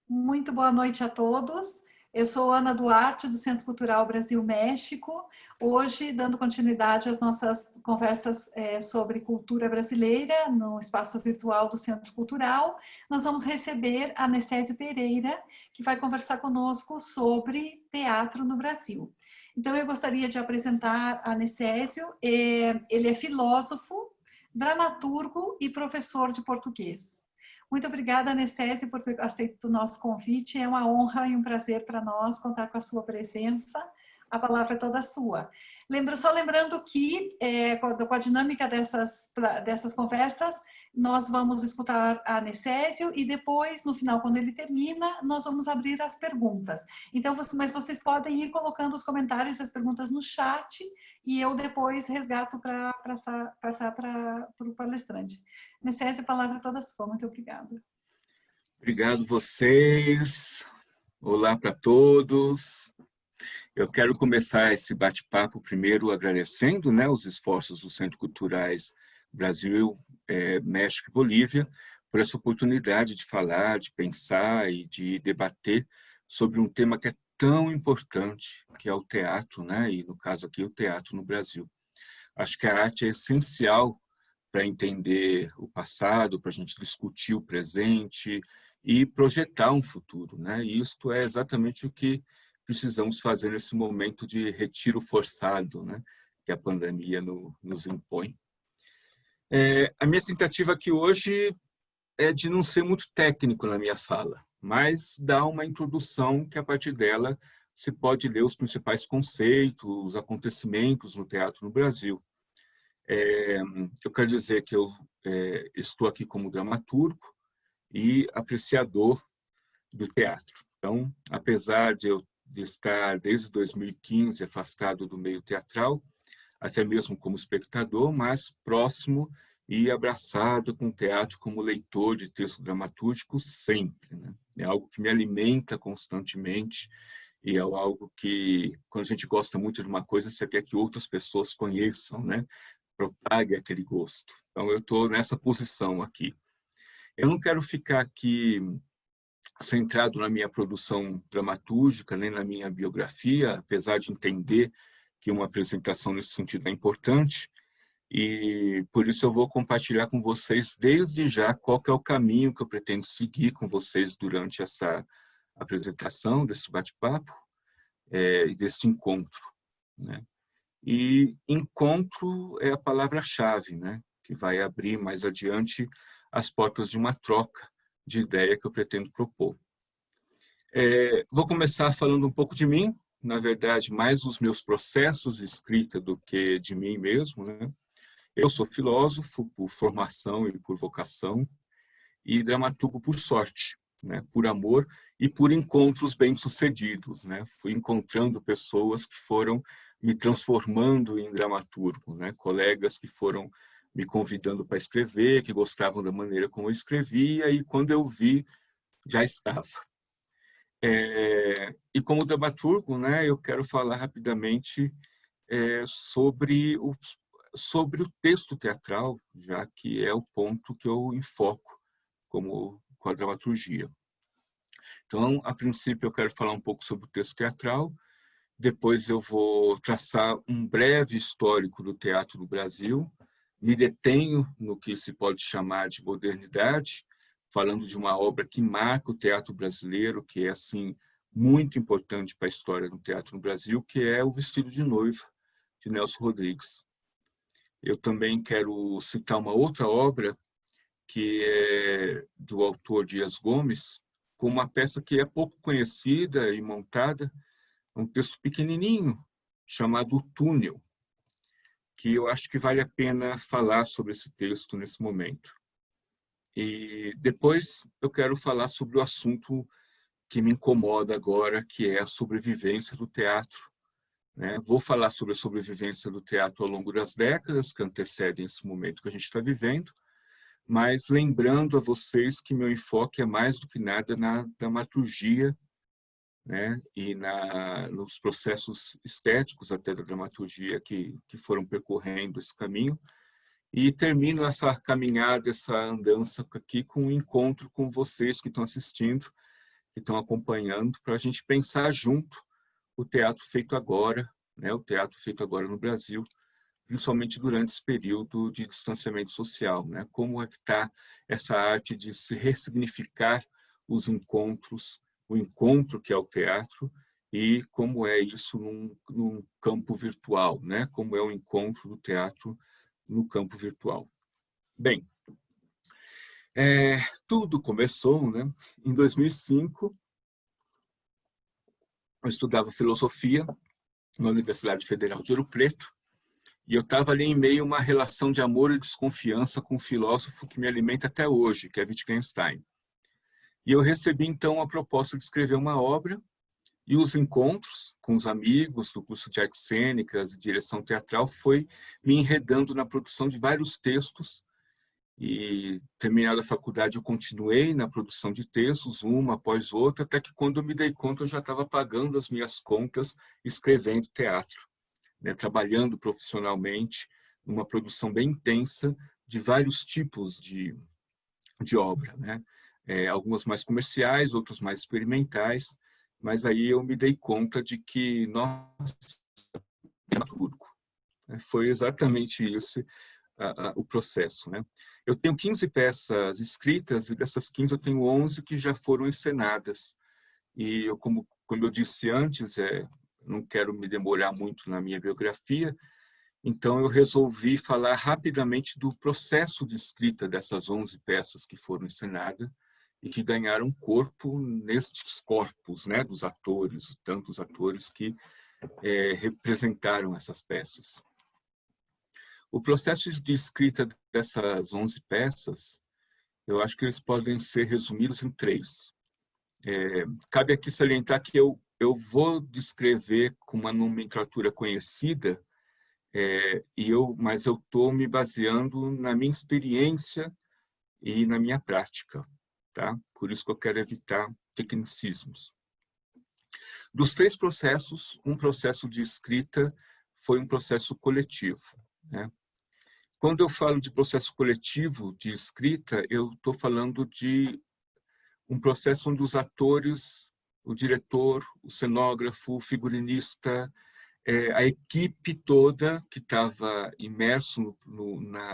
Muito boa noite a todos. Eu sou Ana Duarte, do Centro Cultural Brasil-México. Hoje, dando continuidade às nossas conversas sobre cultura brasileira no espaço virtual do Centro Cultural, nós vamos receber a Necésio Pereira, que vai conversar conosco sobre teatro no Brasil. Então, eu gostaria de apresentar a Necésio. Ele é filósofo, dramaturgo e professor de português. Muito obrigada, Necésio, por ter aceito o nosso convite. É uma honra e um prazer para nós contar com a sua presença. A palavra é toda sua. Só lembrando que, com a dinâmica dessas conversas, nós vamos escutar a Necésio e depois, no final, quando ele termina, nós vamos abrir as perguntas. Então, mas vocês podem ir colocando os comentários e as perguntas no chat e eu depois resgato para passar para o palestrante. Necésio, a palavra é toda sua. Muito obrigada. Obrigado vocês. Olá para todos. Eu quero começar esse bate-papo primeiro agradecendo, os esforços dos Centros Culturais Brasil, México e Bolívia por essa oportunidade de falar, de pensar e de debater sobre um tema que é tão importante, que é o teatro, e no caso aqui o teatro no Brasil. Acho que a arte é essencial para entender o passado, para a gente discutir o presente e projetar um futuro, E isto é exatamente o que precisamos fazer nesse momento de retiro forçado, que a pandemia nos impõe. A minha tentativa aqui hoje é de não ser muito técnico na minha fala, mas dar uma introdução que a partir dela se pode ler os principais conceitos, os acontecimentos no teatro no Brasil. Eu quero dizer que eu estou aqui como dramaturgo e apreciador do teatro. Então, apesar de eu estar desde 2015 afastado do meio teatral, até mesmo como espectador, mas próximo e abraçado com o teatro como leitor de texto dramatúrgico sempre. É algo que me alimenta constantemente e é algo que, quando a gente gosta muito de uma coisa, você quer que outras pessoas conheçam, propague aquele gosto. Então, eu estou nessa posição aqui. Eu não quero ficar aqui centrado na minha produção dramatúrgica, nem na minha biografia, apesar de entender que uma apresentação nesse sentido é importante, e por isso eu vou compartilhar com vocês desde já qual que é o caminho que eu pretendo seguir com vocês durante essa apresentação, desse bate-papo e desse encontro. E encontro é a palavra-chave, que vai abrir mais adiante as portas de uma troca de ideia que eu pretendo propor. Vou começar falando um pouco de mim, na verdade, mais os meus processos de escrita do que de mim mesmo. Eu sou filósofo por formação e por vocação, e dramaturgo por sorte, por amor e por encontros bem-sucedidos. Fui encontrando pessoas que foram me transformando em dramaturgo, colegas que foram me convidando para escrever, que gostavam da maneira como eu escrevia, e quando eu vi, já estava. E como dramaturgo, eu quero falar rapidamente sobre o texto teatral, já que é o ponto que eu enfoco com a dramaturgia. Então, a princípio, eu quero falar um pouco sobre o texto teatral, depois eu vou traçar um breve histórico do teatro no Brasil, me detenho no que se pode chamar de modernidade, falando de uma obra que marca o teatro brasileiro, que é assim muito importante para a história do teatro no Brasil, que é O Vestido de Noiva, de Nelson Rodrigues. Eu também quero citar uma outra obra, que é do autor Dias Gomes, com uma peça que é pouco conhecida e montada, um texto pequenininho, chamado O Túnel, que eu acho que vale a pena falar sobre esse texto nesse momento. E depois eu quero falar sobre o assunto que me incomoda agora, que é a sobrevivência do teatro. Vou falar sobre a sobrevivência do teatro ao longo das décadas que antecedem esse momento que a gente está vivendo, mas lembrando a vocês que meu enfoque é mais do que nada na dramaturgia, e nos processos estéticos até da dramaturgia que foram percorrendo esse caminho. E termino essa caminhada, essa andança aqui com um encontro com vocês que estão assistindo, que estão acompanhando, para a gente pensar junto o teatro feito agora, né, o teatro feito agora no Brasil, principalmente durante esse período de distanciamento social, né? Como é que está essa arte de se ressignificar os encontros, o encontro que é o teatro, e como é isso num campo virtual, né? Como é o encontro do teatro no campo virtual. Bem, tudo começou, né? Em 2005, eu estudava filosofia na Universidade Federal de Ouro Preto, e eu estava ali em meio a uma relação de amor e desconfiança com um filósofo que me alimenta até hoje, que é Wittgenstein. E eu recebi, então, a proposta de escrever uma obra, e os encontros com os amigos do curso de artes cênicas e direção teatral foi me enredando na produção de vários textos. E, terminada a faculdade, eu continuei na produção de textos, uma após outra, até que, quando eu me dei conta, eu já estava pagando as minhas contas escrevendo teatro, né, trabalhando profissionalmente numa produção bem intensa de vários tipos de obra, né? Algumas mais comerciais, outras mais experimentais, mas aí eu me dei conta de que, nossa, dramaturgo, né? Foi exatamente isso o processo, né? Eu tenho 15 peças escritas, e dessas 15 eu tenho 11 que já foram encenadas. E eu, como eu disse antes, não quero me demorar muito na minha biografia, então eu resolvi falar rapidamente do processo de escrita dessas 11 peças que foram encenadas e que ganharam corpo nestes corpos, né, dos atores, tantos atores que representaram essas peças. O processo de escrita dessas 11 peças, eu acho que eles podem ser resumidos em 3. Cabe aqui salientar que eu vou descrever com uma nomenclatura conhecida, mas eu estou me baseando na minha experiência e na minha prática, tá? Por isso que eu quero evitar tecnicismos. Dos 3 processos, um processo de escrita foi um processo coletivo, né? Quando eu falo de processo coletivo de escrita, eu estou falando de um processo onde os atores, o diretor, o cenógrafo, o figurinista, a equipe toda que estava imerso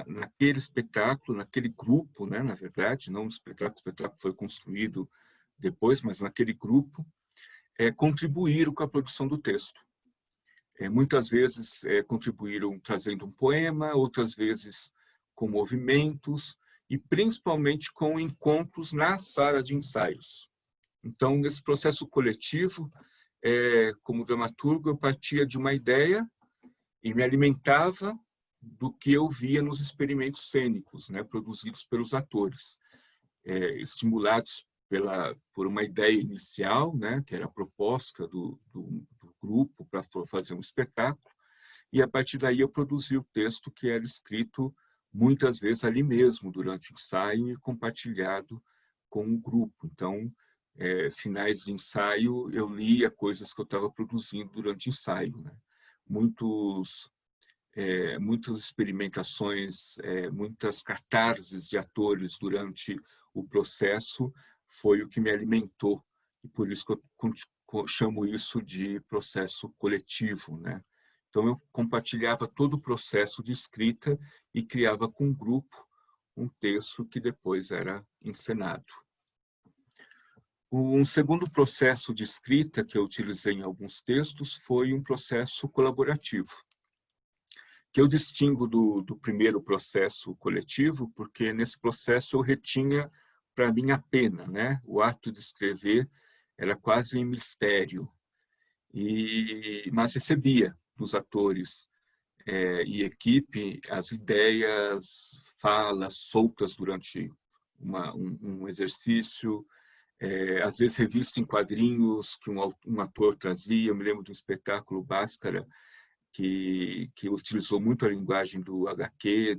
naquele espetáculo, naquele grupo, né, na verdade, não no espetáculo, o espetáculo foi construído depois, mas naquele grupo, contribuíram com a produção do texto. Muitas vezes contribuíram trazendo um poema, outras vezes com movimentos, e principalmente com encontros na sala de ensaios. Então, nesse processo coletivo, como dramaturgo, eu partia de uma ideia e me alimentava do que eu via nos experimentos cênicos, né, produzidos pelos atores, estimulados por uma ideia inicial, né, que era a proposta do grupo para fazer um espetáculo, e a partir daí eu produzi o texto que era escrito muitas vezes ali mesmo, durante o ensaio, e compartilhado com o grupo. Então, finais de ensaio, eu lia coisas que eu estava produzindo durante o ensaio, né? Muitas experimentações, muitas catarses de atores durante o processo foi o que me alimentou, e por isso que eu chamo isso de processo coletivo, né? Então, eu compartilhava todo o processo de escrita e criava com um grupo um texto que depois era encenado. Um segundo processo de escrita que eu utilizei em alguns textos foi um processo colaborativo, que eu distingo do primeiro processo coletivo, porque nesse processo eu retinha para mim a pena, né? O ato de escrever era quase um mistério, mas recebia dos atores e equipe as ideias, falas soltas durante um exercício, às vezes revista em quadrinhos que um ator trazia. Eu me lembro de um espetáculo, Bhaskara, que utilizou muito a linguagem do HQ,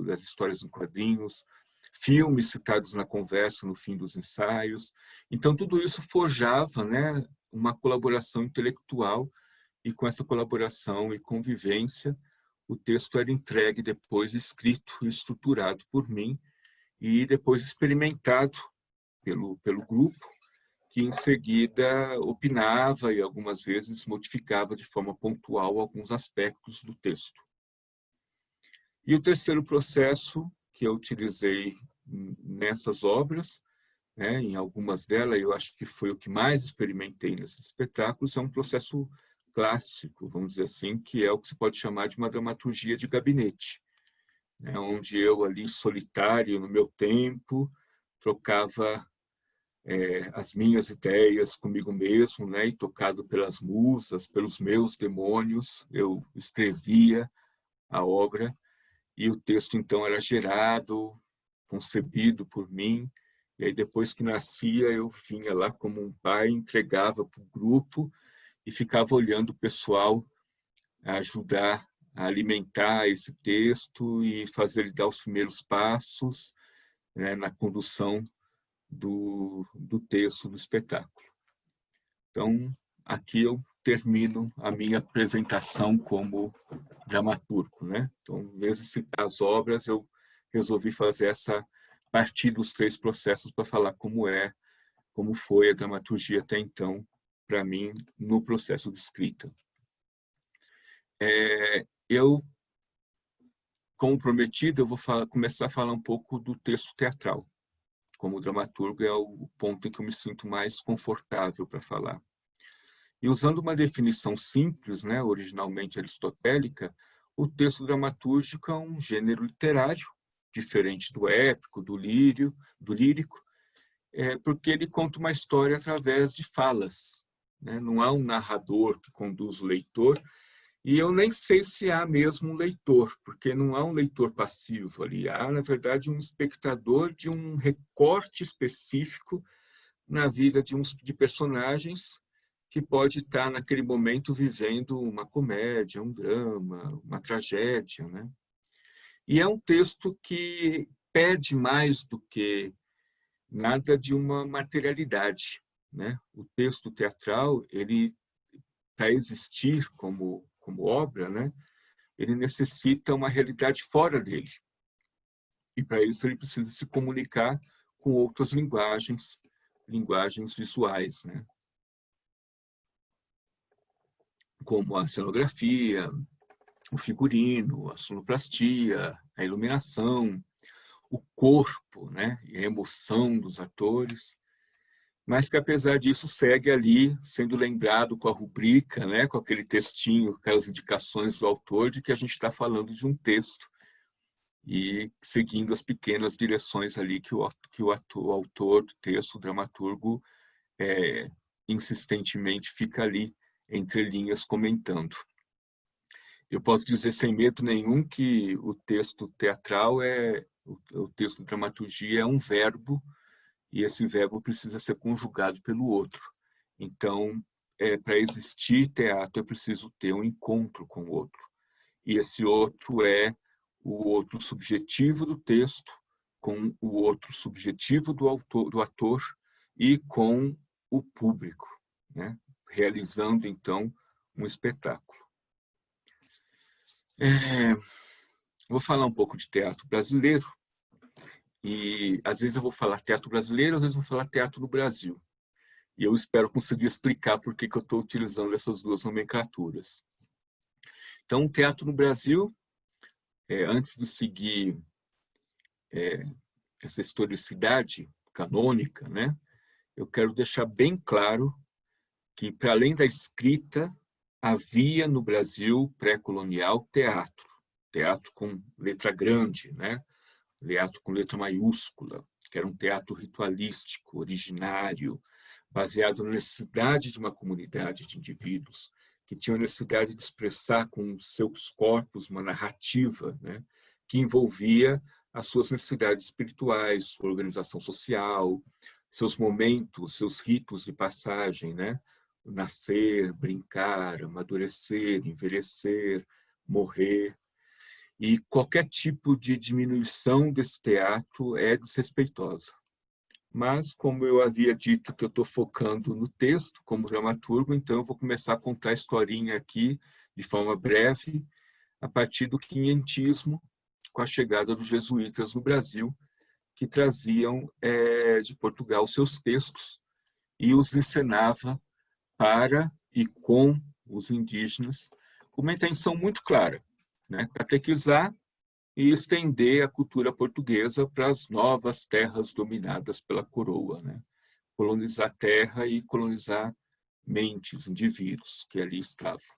das histórias em quadrinhos, filmes citados na conversa no fim dos ensaios. Então, tudo isso forjava, né, uma colaboração intelectual, e com essa colaboração e convivência, o texto era entregue depois, escrito e estruturado por mim, e depois experimentado pelo grupo, que em seguida opinava e algumas vezes modificava de forma pontual alguns aspectos do texto. E o terceiro processo que eu utilizei nessas obras, né, em algumas delas, eu acho que foi o que mais experimentei nesses espetáculos, é um processo clássico, vamos dizer assim, que é o que se pode chamar de uma dramaturgia de gabinete, né, onde eu ali solitário no meu tempo trocava as minhas ideias comigo mesmo, né, e tocado pelas musas, pelos meus demônios, eu escrevia a obra e o texto então era gerado, concebido por mim, e aí depois que nascia eu vinha lá como um pai, entregava para o grupo e ficava olhando o pessoal a ajudar a alimentar esse texto e fazer ele dar os primeiros passos, né, na condução do texto do espetáculo. Então, aqui eu termino a minha apresentação como dramaturgo, né? Então, em vez de citar as obras, eu resolvi fazer essa partir dos três processos para falar como foi a dramaturgia até então para mim no processo de escrita. Eu, como prometido, eu vou começar a falar um pouco do texto teatral. Como dramaturgo é o ponto em que eu me sinto mais confortável para falar. E usando uma definição simples, né, originalmente aristotélica, o texto dramatúrgico é um gênero literário, diferente do épico, do lírico, porque ele conta uma história através de falas, né? Não há um narrador que conduz o leitor, e eu nem sei se há mesmo um leitor, porque não há um leitor passivo ali, há, na verdade, um espectador de um recorte específico na vida de personagens que pode estar, naquele momento, vivendo uma comédia, um drama, uma tragédia, né? E é um texto que pede mais do que nada de uma materialidade, né? O texto teatral, ele, para existir como obra, né, ele necessita uma realidade fora dele. E para isso ele precisa se comunicar com outras linguagens visuais, né? Como a cenografia, o figurino, a sonoplastia, a iluminação, o corpo, né, e a emoção dos atores, mas que apesar disso segue ali sendo lembrado com a rubrica, né, com aquele textinho, aquelas indicações do autor de que a gente está falando de um texto e seguindo as pequenas direções ali que o autor do texto, o dramaturgo, insistentemente fica ali entre linhas comentando. Eu posso dizer sem medo nenhum que o texto teatral o texto de dramaturgia é um verbo e esse verbo precisa ser conjugado pelo outro. Então, para existir teatro, é preciso ter um encontro com o outro. E esse outro é o outro subjetivo do texto, com o outro subjetivo do ator e com o público, né? Realizando, então, um espetáculo. Vou falar um pouco de teatro brasileiro, e às vezes eu vou falar teatro brasileiro, às vezes eu vou falar teatro no Brasil. E eu espero conseguir explicar por que eu estou utilizando essas duas nomenclaturas. Então, o teatro no Brasil, antes de seguir essa historicidade canônica, né, eu quero deixar bem claro que, para além da escrita, havia no Brasil pré-colonial teatro com letra grande, né, teatro com letra maiúscula, que era um teatro ritualístico, originário, baseado na necessidade de uma comunidade de indivíduos que tinham a necessidade de expressar com seus corpos uma narrativa, né, que envolvia as suas necessidades espirituais, sua organização social, seus momentos, seus ritos de passagem, né? Nascer, brincar, amadurecer, envelhecer, morrer. E qualquer tipo de diminuição desse teatro é desrespeitosa. Mas, como eu havia dito que eu estou focando no texto como dramaturgo, então eu vou começar a contar a historinha aqui de forma breve, a partir do quinhentismo, com a chegada dos jesuítas no Brasil, que traziam de Portugal seus textos e os encenava para e com os indígenas, com uma intenção muito clara, né? Catequizar e estender a cultura portuguesa para as novas terras dominadas pela coroa, né? Colonizar a terra e colonizar mentes, indivíduos que ali estavam.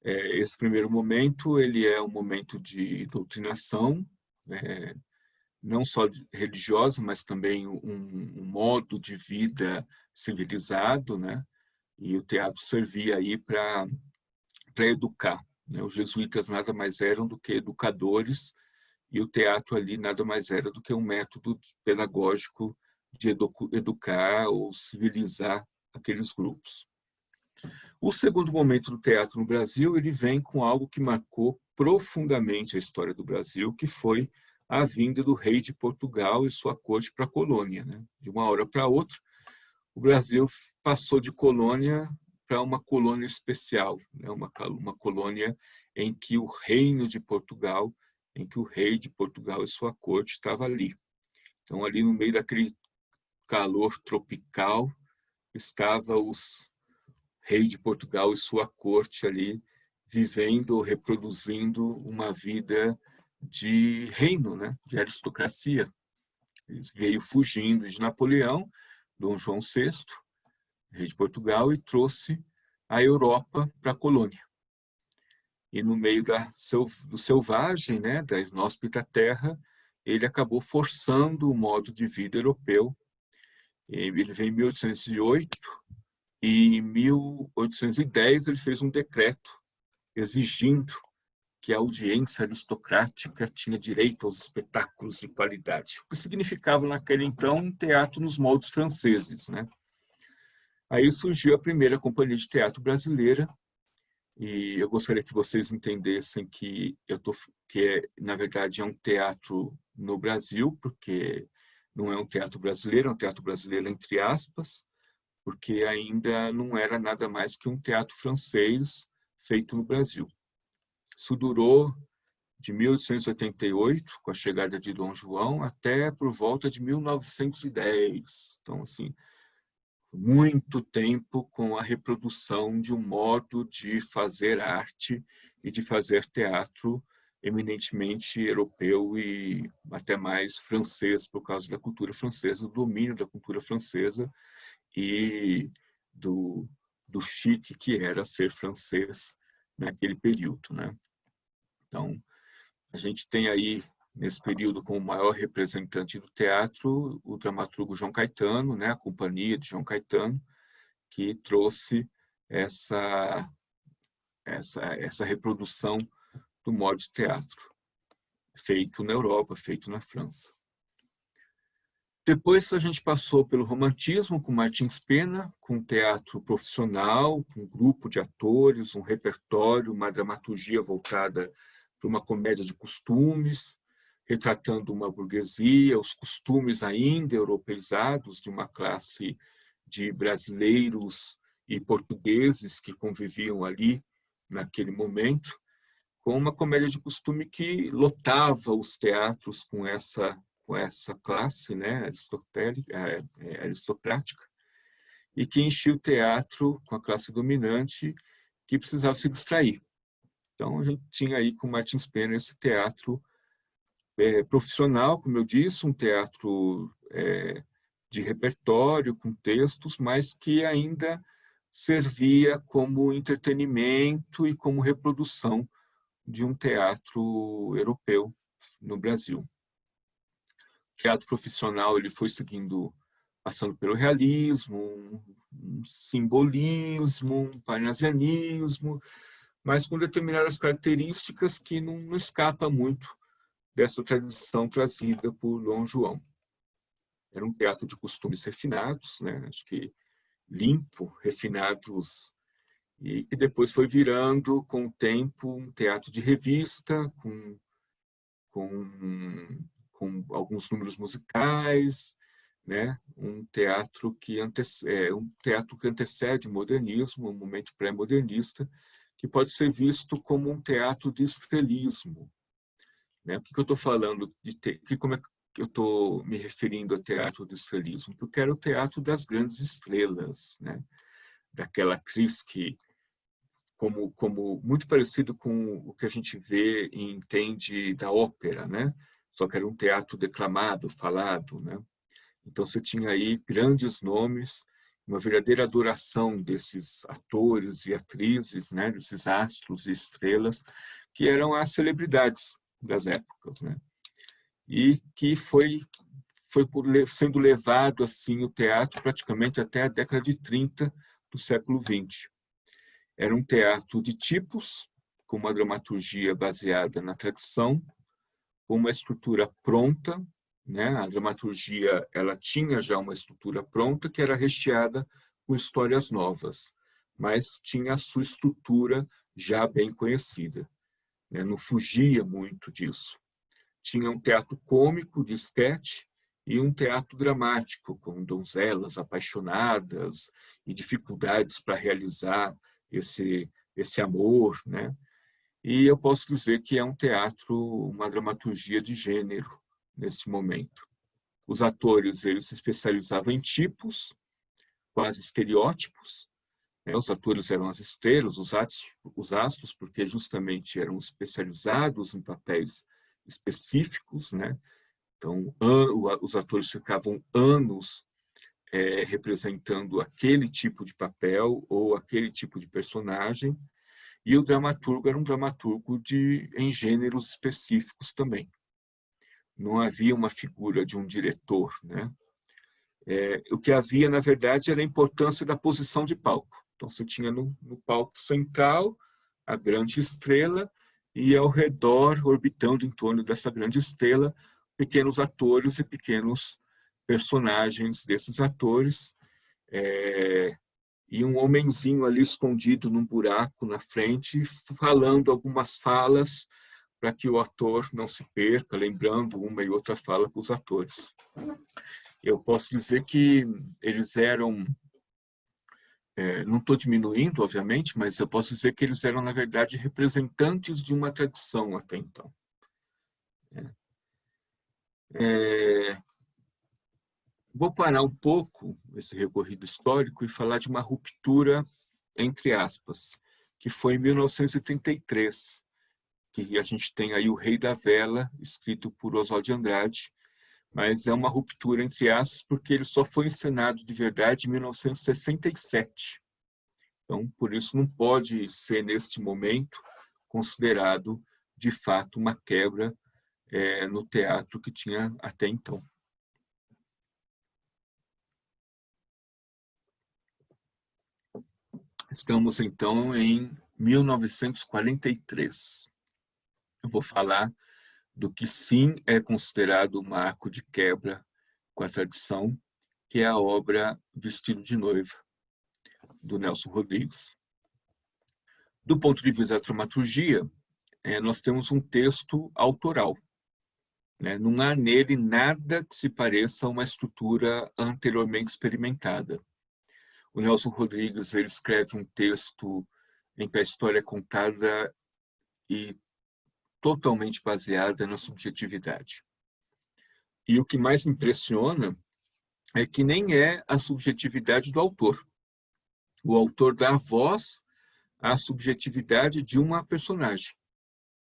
Esse primeiro momento, ele é um momento de doutrinação, não só religiosa, mas também um modo de vida civilizado, né? E o teatro servia aí para educar, né? Os jesuítas nada mais eram do que educadores, e o teatro ali nada mais era do que um método pedagógico de educar ou civilizar aqueles grupos. O segundo momento do teatro no Brasil, ele vem com algo que marcou profundamente a história do Brasil, que foi a vinda do rei de Portugal e sua corte para a colônia, né? De uma hora para outra, o Brasil passou de colônia para uma colônia especial, né? Uma colônia em que o reino de Portugal, em que o rei de Portugal e sua corte estava ali. Então, ali no meio daquele calor tropical, estava os rei de Portugal e sua corte ali, vivendo, reproduzindo uma vida de reino, né? De aristocracia. Ele veio fugindo de Napoleão, Dom João VI, rei de Portugal, e trouxe a Europa para a colônia. E no meio do selvagem, né, da inóspita terra, ele acabou forçando o modo de vida europeu. Ele veio em 1808 e em 1810 ele fez um decreto exigindo que a audiência aristocrática tinha direito aos espetáculos de qualidade, o que significava naquele então um teatro nos moldes franceses, né? Aí surgiu a primeira companhia de teatro brasileira, e eu gostaria que vocês entendessem que na verdade é um teatro no Brasil, porque não é um teatro brasileiro, é um teatro brasileiro entre aspas, porque ainda não era nada mais que um teatro francês feito no Brasil. Isso durou de 1888, com a chegada de Dom João, até por volta de 1910. Então, assim, muito tempo com a reprodução de um modo de fazer arte e de fazer teatro eminentemente europeu e até mais francês, por causa da cultura francesa, do domínio da cultura francesa e do chique que era ser francês naquele período, né? Então, a gente tem aí, nesse período, como maior representante do teatro, o dramaturgo João Caetano, né? A companhia de João Caetano, que trouxe essa reprodução do modo de teatro, feito na Europa, feito na França. Depois a gente passou pelo romantismo com Martins Pena, com teatro profissional, com um grupo de atores, um repertório, uma dramaturgia voltada para uma comédia de costumes, retratando uma burguesia, os costumes ainda europeizados de uma classe de brasileiros e portugueses que conviviam ali naquele momento, com uma comédia de costume que lotava os teatros com essa classe, né, aristocrática, e que enchia o teatro com a classe dominante que precisava se distrair. Então, a gente tinha aí com Martins Pena esse teatro profissional, como eu disse, um teatro de repertório, com textos, mas que ainda servia como entretenimento e como reprodução de um teatro europeu no Brasil. O teatro profissional ele foi passando pelo realismo, um simbolismo, um parnasianismo, mas com determinadas características que não escapa muito dessa tradição trazida por Dom João. Era um teatro de costumes refinados, né? Acho que limpo, refinados, e que depois foi virando, com o tempo, um teatro de revista, com alguns números musicais, né? Um teatro que antecede o modernismo, um momento pré-modernista, que pode ser visto como um teatro de estrelismo. Né? O que eu estou falando? eu estou me referindo ao teatro do estrelismo? Porque era o teatro das grandes estrelas, né? Daquela atriz que, como muito parecido com o que a gente vê e entende da ópera, né? Só que era um teatro declamado, falado, né? Então você tinha aí grandes nomes, uma verdadeira adoração desses atores e atrizes, né? Desses astros e estrelas, que eram as celebridades das épocas, né? E que foi sendo levado assim o teatro praticamente até a década de 30 do século XX. Era um teatro de tipos, com uma dramaturgia baseada na tradição, com uma estrutura pronta, né? A dramaturgia ela tinha já uma estrutura pronta que era recheada com histórias novas, mas tinha a sua estrutura já bem conhecida, né? Não fugia muito disso. Tinha um teatro cômico de esquete e um teatro dramático, com donzelas apaixonadas e dificuldades para realizar esse amor, né? E eu posso dizer que é um teatro, uma dramaturgia de gênero neste momento. Os atores, eles se especializavam em tipos, quase estereótipos, né? Os atores eram as estrelas, os astros, porque justamente eram especializados em papéis específicos, né? Então, os atores ficavam anos representando aquele tipo de papel ou aquele tipo de personagem, e o dramaturgo era um dramaturgo em gêneros específicos também. Não havia uma figura de um diretor, né? O que havia, na verdade, era a importância da posição de palco. Então, você tinha no palco central a grande estrela e ao redor, orbitando em torno dessa grande estrela, pequenos atores e pequenos personagens desses atores, e um homenzinho ali escondido num buraco na frente, falando algumas falas para que o ator não se perca, lembrando uma e outra fala para os atores. Eu posso dizer que eles eram, não estou diminuindo, obviamente, mas eu posso dizer que eles eram, na verdade, representantes de uma tradição até então. Vou parar um pouco esse recorrido histórico e falar de uma ruptura, entre aspas, que foi em 1933, que a gente tem aí O Rei da Vela, escrito por Oswald de Andrade, mas é uma ruptura, entre aspas, porque ele só foi encenado de verdade em 1967. Então, por isso, não pode ser, neste momento, considerado, de fato, uma quebra no teatro que tinha até então. Estamos, então, em 1943. Eu vou falar do que, sim, é considerado um marco de quebra com a tradição, que é a obra Vestido de Noiva, do Nelson Rodrigues. Do ponto de vista da dramaturgia, nós temos um texto autoral, né? Não há nele nada que se pareça a uma estrutura anteriormente experimentada. O Nelson Rodrigues ele escreve um texto em que a história é contada e totalmente baseada na subjetividade. E o que mais impressiona é que nem é a subjetividade do autor. O autor dá voz à subjetividade de uma personagem,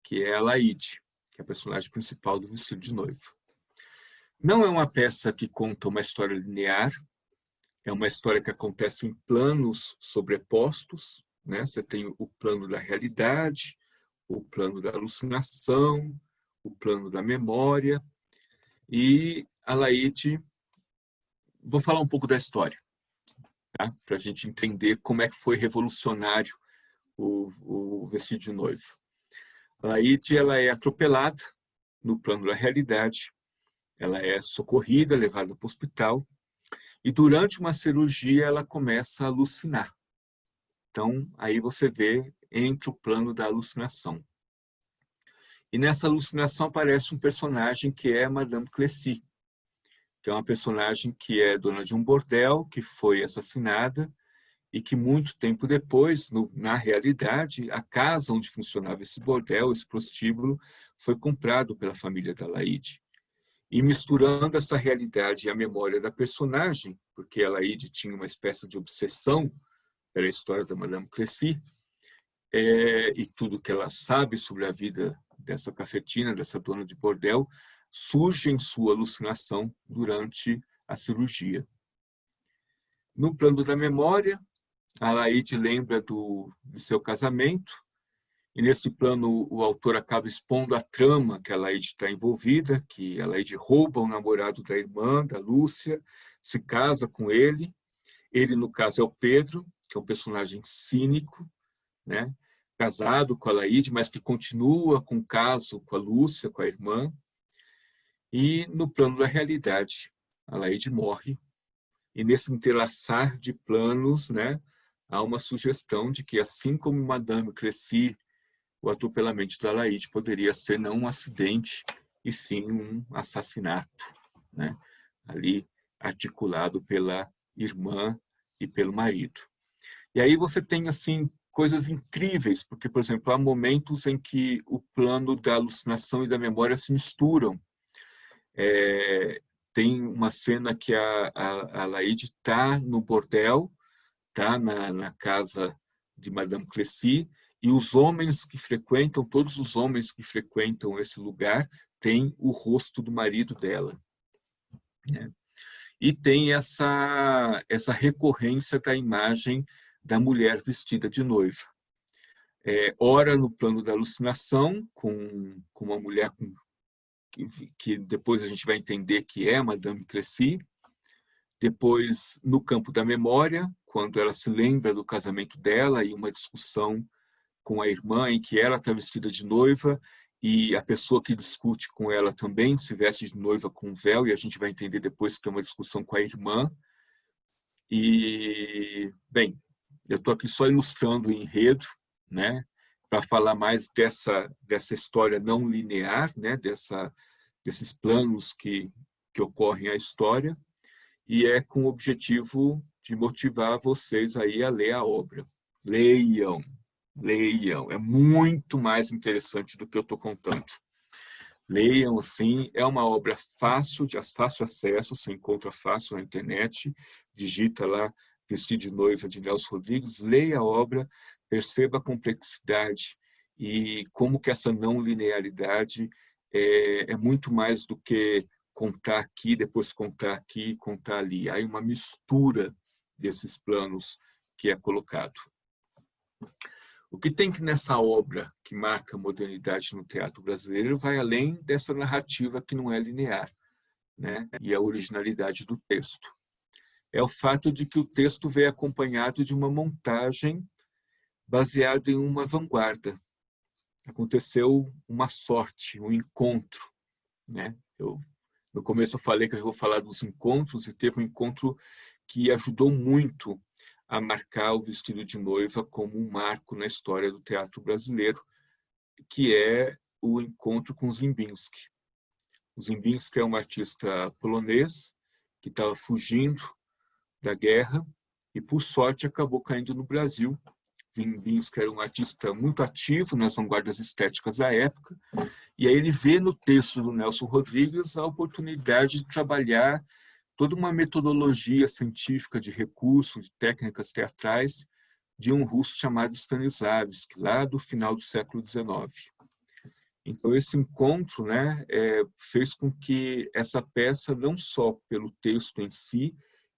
que é a Laíde, que é a personagem principal do Vestido de Noiva. Não é uma peça que conta uma história linear, é uma história que acontece em planos sobrepostos, né? Você tem o plano da realidade, o plano da alucinação, o plano da memória, e a Laíde, vou falar um pouco da história, tá? Para a gente entender como é que foi revolucionário o Vestido de Noiva. A Laíde ela é atropelada no plano da realidade, ela é socorrida, levada para o hospital, e durante uma cirurgia ela começa a alucinar. Então, aí você vê entre o plano da alucinação. E nessa alucinação aparece um personagem que é Madame Clessy, que é uma personagem que é dona de um bordel, que foi assassinada, e que muito tempo depois, na realidade, a casa onde funcionava esse bordel, esse prostíbulo, foi comprado pela família da Laíde. e misturando essa realidade e a memória da personagem, porque a Laíde tinha uma espécie de obsessão pela história da Madame Crécy, e tudo que ela sabe sobre a vida dessa cafetina, dessa dona de bordel, surge em sua alucinação durante a cirurgia. No plano da memória, a Laíde lembra de seu casamento, e nesse plano o autor acaba expondo a trama que a Laíde está envolvida, que a Laíde rouba o namorado da irmã, da Lúcia, se casa com ele. Ele, no caso, é o Pedro, que é um personagem cínico, né? Casado com a Laíde, mas que continua com o caso com a Lúcia, com a irmã. E no plano da realidade, a Laíde morre. E nesse entrelaçar de planos, né, há uma sugestão de que, assim como Madame Crécy, o atropelamento da Laíde poderia ser não um acidente, e sim um assassinato, né, ali articulado pela irmã e pelo marido. E aí você tem assim coisas incríveis, porque, por exemplo, há momentos em que o plano da alucinação e da memória se misturam. Tem uma cena que a Laíde está no bordel, está na casa de Madame Crécy, e os homens que frequentam, todos os homens que frequentam esse lugar, têm o rosto do marido dela, né? E tem essa recorrência da imagem da mulher vestida de noiva. Ora no plano da alucinação, com uma mulher que depois a gente vai entender que é Madame Crécy. Depois, no campo da memória, quando ela se lembra do casamento dela e uma discussão com a irmã em que ela está vestida de noiva e a pessoa que discute com ela também se veste de noiva com um véu, e a gente vai entender depois que é uma discussão com a irmã. E, bem, eu estou aqui só ilustrando o enredo, né, para falar mais dessa história não linear, né, desses planos que ocorrem à história, e é com o objetivo de motivar vocês aí a ler a obra. Leiam, leiam, é muito mais interessante do que eu estou contando. Leiam, assim, é uma obra fácil acesso, você encontra fácil na internet, digita lá Vestido de Noiva de Nelson Rodrigues, leia a obra, perceba a complexidade e como que essa não linearidade é muito mais do que contar aqui, depois contar aqui, contar ali. Há uma mistura desses planos que é colocado. O que tem que nessa obra que marca a modernidade no teatro brasileiro vai além dessa narrativa que não é linear, né? E a originalidade do texto. É o fato de que o texto vem acompanhado de uma montagem baseada em uma vanguarda. Aconteceu uma sorte, um encontro, né? No começo eu falei que eu vou falar dos encontros, e teve um encontro que ajudou muito a marcar o Vestido de Noiva como um marco na história do teatro brasileiro, que é o encontro com Ziembinski. O Ziembinski é um artista polonês que estava fugindo da guerra e, por sorte, acabou caindo no Brasil. Ziembinski era um artista muito ativo nas vanguardas estéticas da época, e aí ele vê no texto do Nelson Rodrigues a oportunidade de trabalhar toda uma metodologia científica de recursos, de técnicas teatrais de um russo chamado Stanislavski, lá do final do século XIX. Então, esse encontro, né, fez com que essa peça, não só pelo texto em si,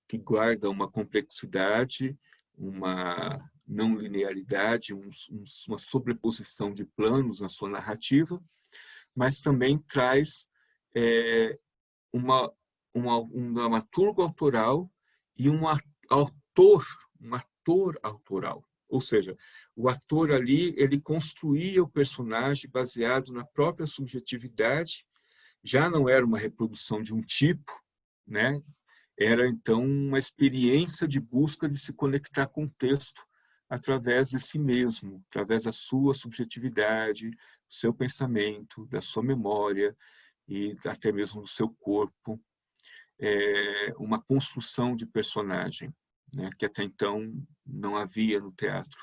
que guarda uma complexidade, uma não linearidade, uma sobreposição de planos na sua narrativa, mas também traz um dramaturgo autoral e um ator autoral. Ou seja, o ator ali, ele construía o personagem baseado na própria subjetividade, já não era uma reprodução de um tipo, né? Era, então, uma experiência de busca de se conectar com o texto através de si mesmo, através da sua subjetividade, do seu pensamento, da sua memória e até mesmo do seu corpo. Uma construção de personagem, né, que até então não havia no teatro.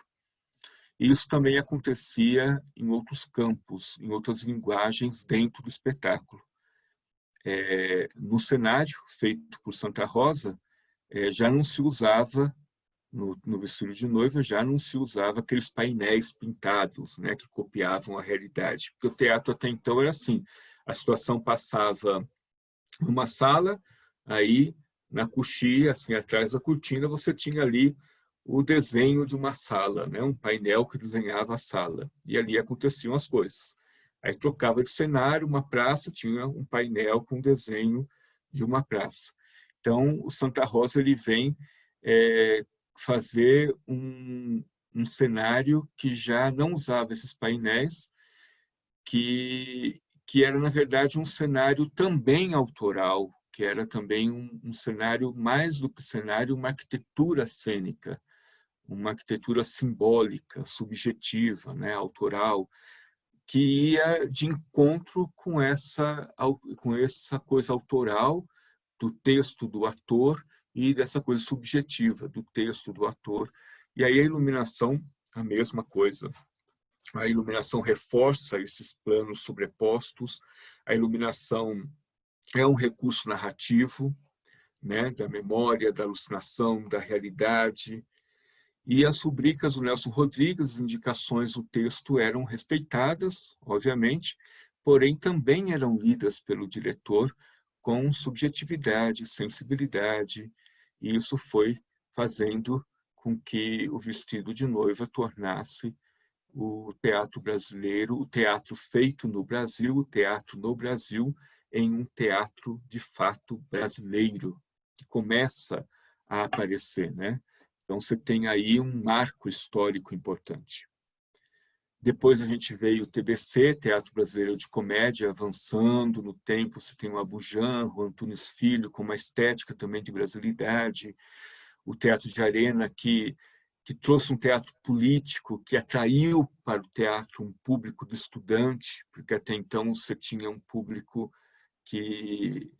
E isso também acontecia em outros campos, em outras linguagens dentro do espetáculo. no cenário feito por Santa Rosa, já não se usava, no vestido de noiva, já não se usava aqueles painéis pintados, né, que copiavam a realidade. Porque o teatro até então era assim, a situação passava numa sala, aí na coxia, assim, atrás da cortina, você tinha ali o desenho de uma sala, né, um painel que desenhava a sala, e ali aconteciam as coisas. Aí trocava de cenário, uma praça, tinha um painel com desenho de uma praça. Então, o Santa Rosa ele vem fazer um cenário que já não usava esses painéis, que era, na verdade, um cenário também autoral, que era também um cenário, mais do que cenário, uma arquitetura cênica, uma arquitetura simbólica, subjetiva, né, autoral, que ia de encontro com essa coisa autoral do texto do ator e dessa coisa subjetiva do texto do ator. E aí a iluminação, a mesma coisa. A iluminação reforça esses planos sobrepostos. A iluminação é um recurso narrativo, né, da memória, da alucinação, da realidade. E as rubricas do Nelson Rodrigues, as indicações do texto eram respeitadas, obviamente, porém também eram lidas pelo diretor com subjetividade, sensibilidade, e isso foi fazendo com que o Vestido de Noiva tornasse o teatro brasileiro, o teatro feito no Brasil, o teatro no Brasil, em um teatro de fato brasileiro, que começa a aparecer, né? Então você tem aí um marco histórico importante. Depois a gente veio o TBC, Teatro Brasileiro de Comédia, avançando no tempo. Você tem o Abujanra, o Antunes Filho, com uma estética também de brasilidade. O Teatro de Arena, que trouxe um teatro político, que atraiu para o teatro um público de estudante, porque até então você tinha um público que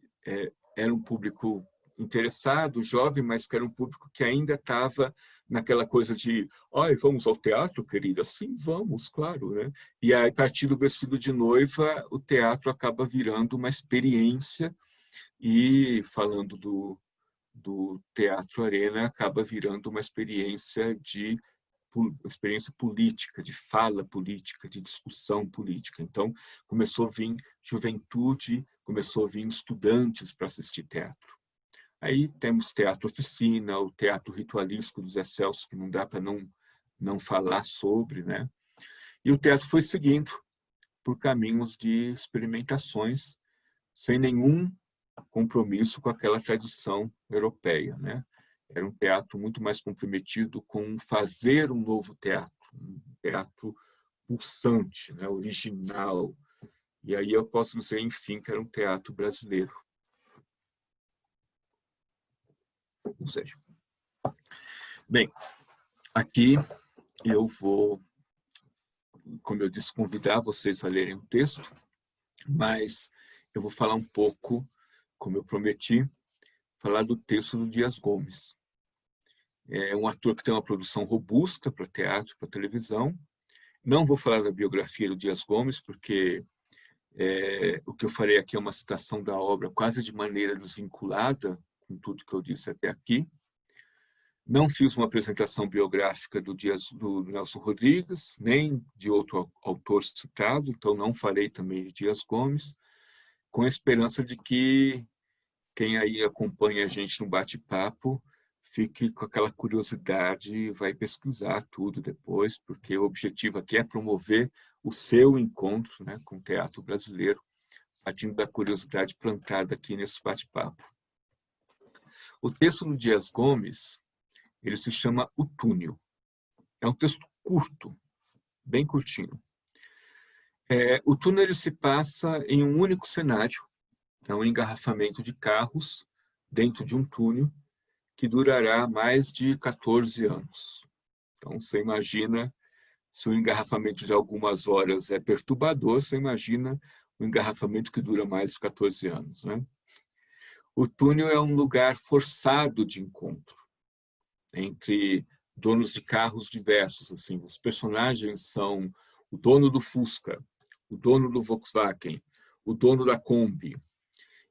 era um público interessado, jovem, mas que era um público que ainda estava naquela coisa de vamos ao teatro, querida? Sim, vamos, claro, né? E aí, a partir do Vestido de Noiva, o teatro acaba virando uma experiência e, falando do Teatro Arena, acaba virando uma experiência política, de fala política, de discussão política. Então, começou a vir juventude, começou a vir estudantes para assistir teatro. Aí temos teatro oficina, o teatro ritualístico do Zé Celso, que não dá para não falar sobre, né? E o teatro foi seguindo por caminhos de experimentações, sem nenhum compromisso com aquela tradição europeia, né? Era um teatro muito mais comprometido com fazer um novo teatro, um teatro pulsante, né? Original. E aí eu posso dizer, enfim, que era um teatro brasileiro. Ou seja, bem, aqui eu vou, como eu disse, convidar vocês a lerem o texto, mas eu vou falar um pouco, como eu prometi, falar do texto do Dias Gomes. É um ator que tem uma produção robusta para teatro, para televisão. Não vou falar da biografia do Dias Gomes, porque o que eu farei aqui é uma citação da obra quase de maneira desvinculada com tudo que eu disse até aqui. Não fiz uma apresentação biográfica do Nelson Rodrigues, nem de outro autor citado, então não farei também de Dias Gomes, com a esperança de que quem aí acompanha a gente no bate-papo fique com aquela curiosidade e vai pesquisar tudo depois, porque o objetivo aqui é promover o seu encontro, né, com o teatro brasileiro, partindo da curiosidade plantada aqui nesse bate-papo. O texto do Dias Gomes, ele se chama O Túnel. É um texto curto, bem curtinho. O túnel ele se passa em um único cenário, é um engarrafamento de carros dentro de um túnel que durará mais de 14 anos. Então, você imagina, se o engarrafamento de algumas horas é perturbador, você imagina um engarrafamento que dura mais de 14 anos, né? O túnel é um lugar forçado de encontro entre donos de carros diversos. Assim, os personagens são o dono do Fusca, o dono do Volkswagen, o dono da Kombi.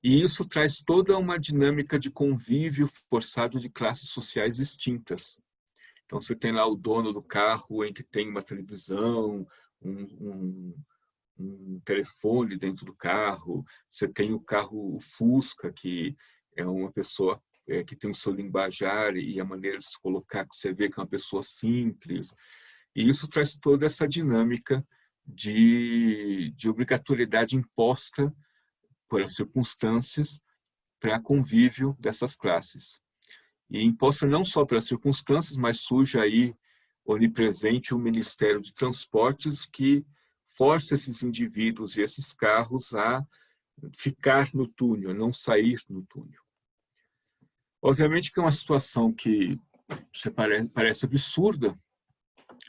E isso traz toda uma dinâmica de convívio forçado de classes sociais distintas. Então, você tem lá o dono do carro em que tem uma televisão, um telefone dentro do carro, você tem o carro Fusca, que é uma pessoa que tem o seu linguajar e a maneira de se colocar, que você vê que é uma pessoa simples. E isso traz toda essa dinâmica de obrigatoriedade imposta pelas circunstâncias para convívio dessas classes. E imposta não só pelas circunstâncias, mas surge aí onipresente o Ministério de Transportes, que força esses indivíduos e esses carros a ficar no túnel, a não sair no túnel. Obviamente que é uma situação que parece absurda,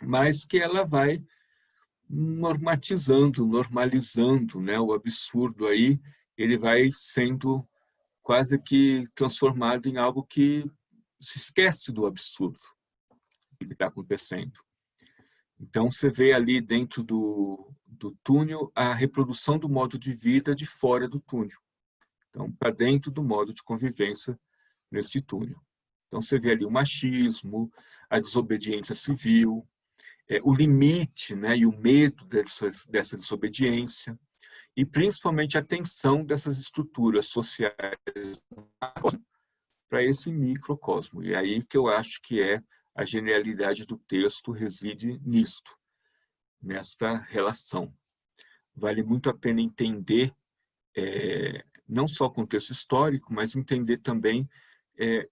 mas que ela vai normatizando, normalizando, né? O absurdo aí, ele vai sendo quase que transformado em algo que se esquece do absurdo que está acontecendo. Então, você vê ali dentro do túnel a reprodução do modo de vida de fora do túnel. Então, para dentro do modo de convivência neste túnel. Então, você vê ali o machismo, a desobediência civil, o limite, né, e o medo dessa desobediência, e principalmente a tensão dessas estruturas sociais para esse microcosmo. E aí que eu acho que a genialidade do texto reside nisto, nesta relação. Vale muito a pena entender não só o contexto histórico, mas entender também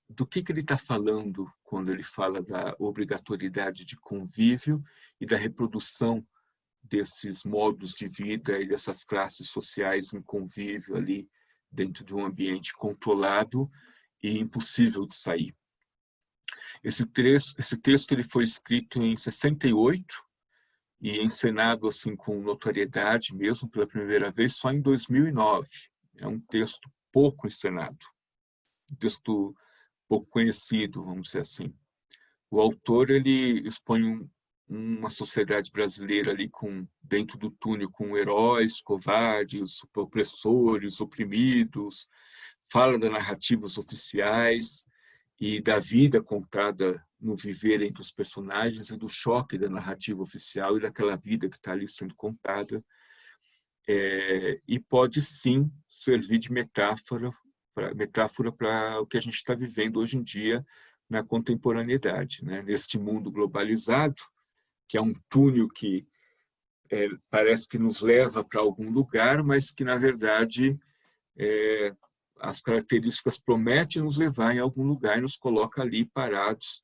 do que ele está falando quando ele fala da obrigatoriedade de convívio e da reprodução desses modos de vida e dessas classes sociais em convívio ali dentro de um ambiente controlado e impossível de sair. Esse texto ele foi escrito em 68 e encenado assim com notoriedade mesmo pela primeira vez só em 2009. É um texto pouco encenado, um texto pouco conhecido, vamos dizer assim. O autor ele expõe uma sociedade brasileira ali dentro do túnel com heróis, covardes, opressores, oprimidos, fala das narrativas oficiais e da vida contada no viver entre os personagens e do choque da narrativa oficial e daquela vida que está ali sendo contada. E pode sim servir de metáfora para o que a gente está vivendo hoje em dia na contemporaneidade, né? Neste mundo globalizado, que é um túnel que parece que nos leva para algum lugar, mas que, na verdade, as características prometem nos levar em algum lugar e nos coloca ali parados,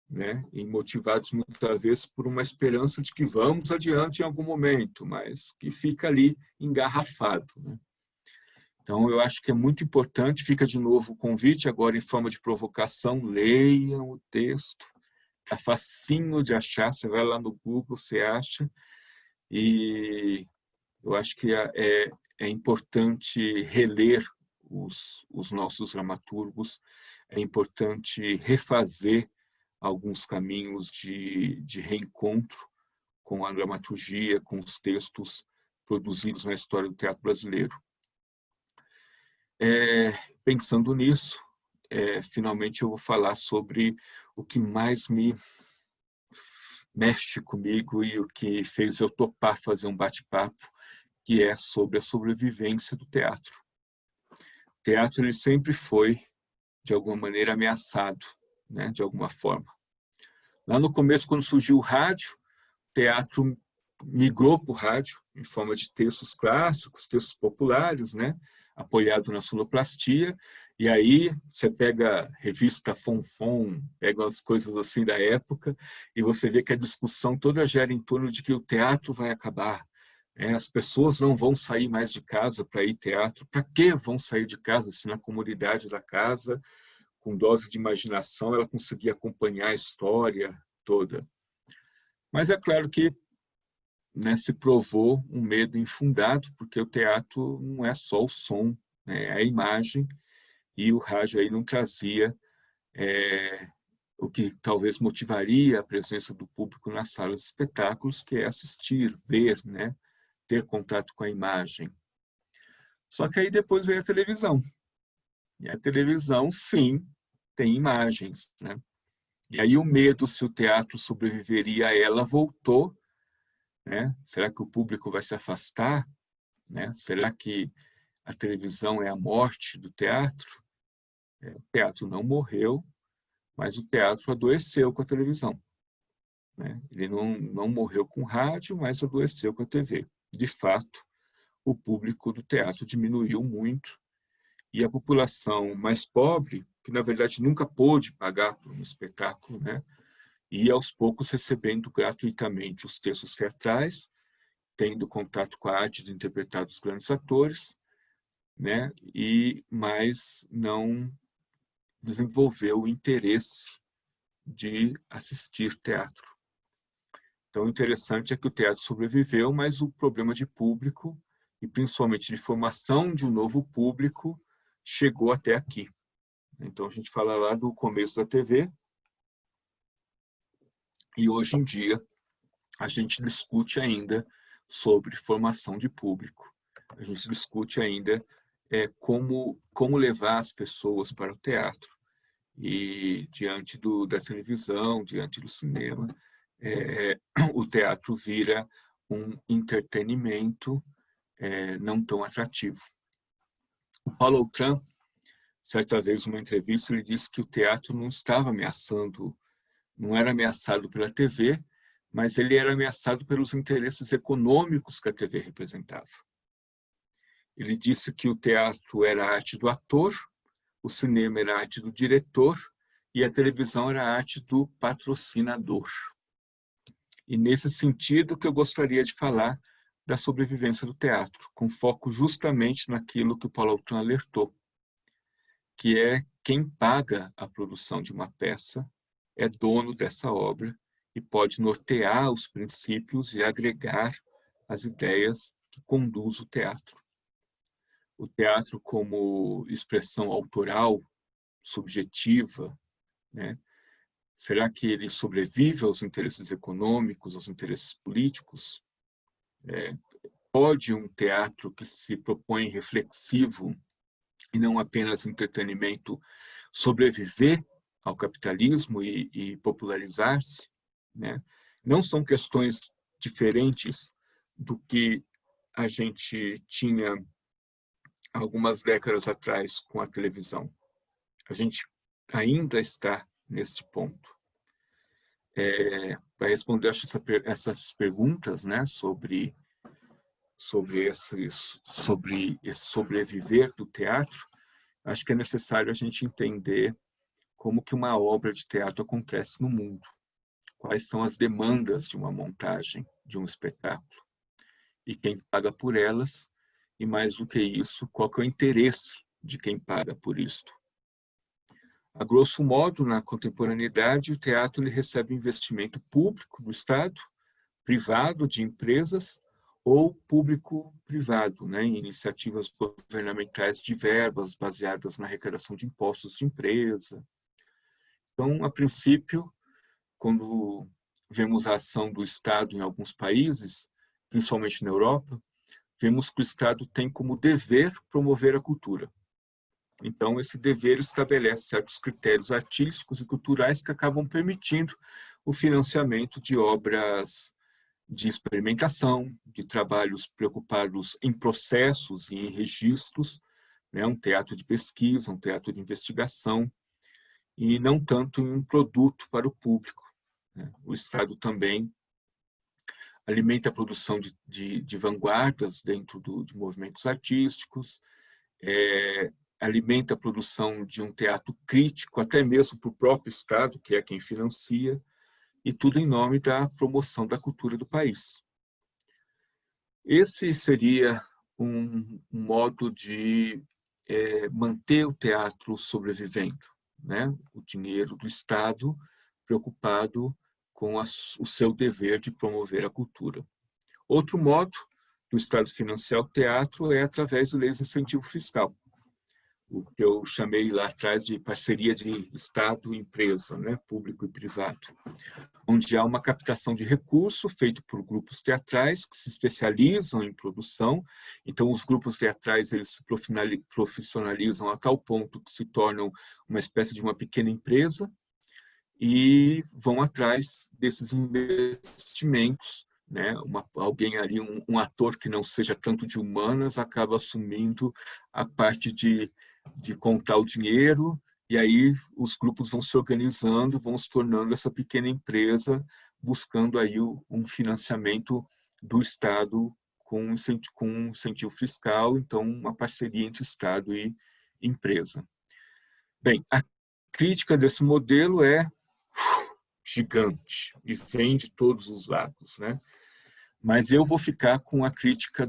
né? E motivados muitas vezes por uma esperança de que vamos adiante em algum momento, mas que fica ali engarrafado, né? Então, eu acho que é muito importante, fica de novo o convite agora em forma de provocação, leiam o texto, está facinho de achar, você vai lá no Google, você acha, e eu acho que é importante reler os nossos dramaturgos, é importante refazer alguns caminhos de reencontro com a dramaturgia, com os textos produzidos na história do teatro brasileiro. Pensando nisso, finalmente eu vou falar sobre o que mais me mexe comigo e o que fez eu topar fazer um bate-papo, que é sobre a sobrevivência do teatro. O teatro ele sempre foi, de alguma maneira, ameaçado, né, de alguma forma. Lá no começo, quando surgiu o rádio, o teatro migrou para o rádio, em forma de textos clássicos, textos populares, né, apoiado na sonoplastia, e aí você pega a revista Fonfon, pega as coisas assim da época, e você vê que a discussão toda gera em torno de que o teatro vai acabar. As pessoas não vão sair mais de casa para ir teatro. Para que vão sair de casa se na comunidade da casa, com dose de imaginação, ela conseguia acompanhar a história toda? Mas é claro que, né, se provou um medo infundado, porque o teatro não é só o som, né, é a imagem, e o rádio aí não trazia o que talvez motivaria a presença do público nas salas de espetáculos, que é assistir, ver, né, ter contato com a imagem. Só que aí depois veio a televisão. E a televisão, sim, tem imagens, né? E aí o medo se o teatro sobreviveria a ela voltou, né? Será que o público vai se afastar, né? Será que a televisão é a morte do teatro? O teatro não morreu, mas o teatro adoeceu com a televisão, né? Ele não morreu com rádio, mas adoeceu com a TV. De fato, o público do teatro diminuiu muito e a população mais pobre, que na verdade nunca pôde pagar por um espetáculo, né? E aos poucos recebendo gratuitamente os textos teatrais, tendo contato com a arte de interpretar os grandes atores, né? Mas não desenvolveu o interesse de assistir teatro. Então, o interessante é que o teatro sobreviveu, mas o problema de público, e principalmente de formação de um novo público, chegou até aqui. Então, a gente fala lá do começo da TV, e hoje em dia a gente discute ainda sobre formação de público. A gente discute ainda como levar as pessoas para o teatro. E diante da televisão, diante do cinema, o teatro vira um entretenimento não tão atrativo. O Paulo Outram, certa vez, numa entrevista, ele disse que o teatro não estava ameaçando, não era ameaçado pela TV, mas ele era ameaçado pelos interesses econômicos que a TV representava. Ele disse que o teatro era a arte do ator, o cinema era a arte do diretor e a televisão era a arte do patrocinador. E nesse sentido que eu gostaria de falar da sobrevivência do teatro, com foco justamente naquilo que o Paulo Outram alertou, que é quem paga a produção de uma peça é dono dessa obra e pode nortear os princípios e agregar as ideias que conduz o teatro. O teatro como expressão autoral, subjetiva, né? Será que ele sobrevive aos interesses econômicos, aos interesses políticos? Pode um teatro que se propõe reflexivo e não apenas entretenimento sobreviver ao capitalismo e popularizar-se? Né? Não são questões diferentes do que a gente tinha algumas décadas atrás com a televisão. A gente ainda está neste ponto. Para responder essas perguntas, né, sobre esse sobreviver do teatro, acho que é necessário a gente entender como que uma obra de teatro acontece no mundo. Quais são as demandas de uma montagem, de um espetáculo. E quem paga por elas, e mais do que isso, qual que é o interesse de quem paga por isto. A grosso modo, na contemporaneidade, o teatro ele recebe investimento público do Estado, privado de empresas ou público-privado, né, em iniciativas governamentais de verbas baseadas na arrecadação de impostos de empresa. Então, a princípio, quando vemos a ação do Estado em alguns países, principalmente na Europa, vemos que o Estado tem como dever promover a cultura. Então, esse dever estabelece certos critérios artísticos e culturais que acabam permitindo o financiamento de obras de experimentação, de trabalhos preocupados em processos e em registros, né? Um teatro de pesquisa, um teatro de investigação, e não tanto em um produto para o público. Né? O Estado também alimenta a produção de vanguardas dentro de movimentos artísticos, alimenta a produção de um teatro crítico, até mesmo para o próprio Estado, que é quem financia, e tudo em nome da promoção da cultura do país. Esse seria um modo de manter o teatro sobrevivendo, né? O dinheiro do Estado preocupado com o seu dever de promover a cultura. Outro modo do Estado financiar o teatro é através de leis de incentivo fiscal. o que eu chamei lá atrás de parceria de Estado e empresa, né, público e privado, onde há uma captação de recurso feito por grupos teatrais que se especializam em produção. Então, os grupos teatrais eles se profissionalizam a tal ponto que se tornam uma espécie de uma pequena empresa e vão atrás desses investimentos, né? Alguém ali, um ator que não seja tanto de humanas, acaba assumindo a parte de contar o dinheiro, e aí os grupos vão se organizando, vão se tornando essa pequena empresa, buscando aí um financiamento do Estado com incentivo fiscal, então uma parceria entre Estado e empresa. Bem, a crítica desse modelo é gigante e vem de todos os lados, né? Mas eu vou ficar com a crítica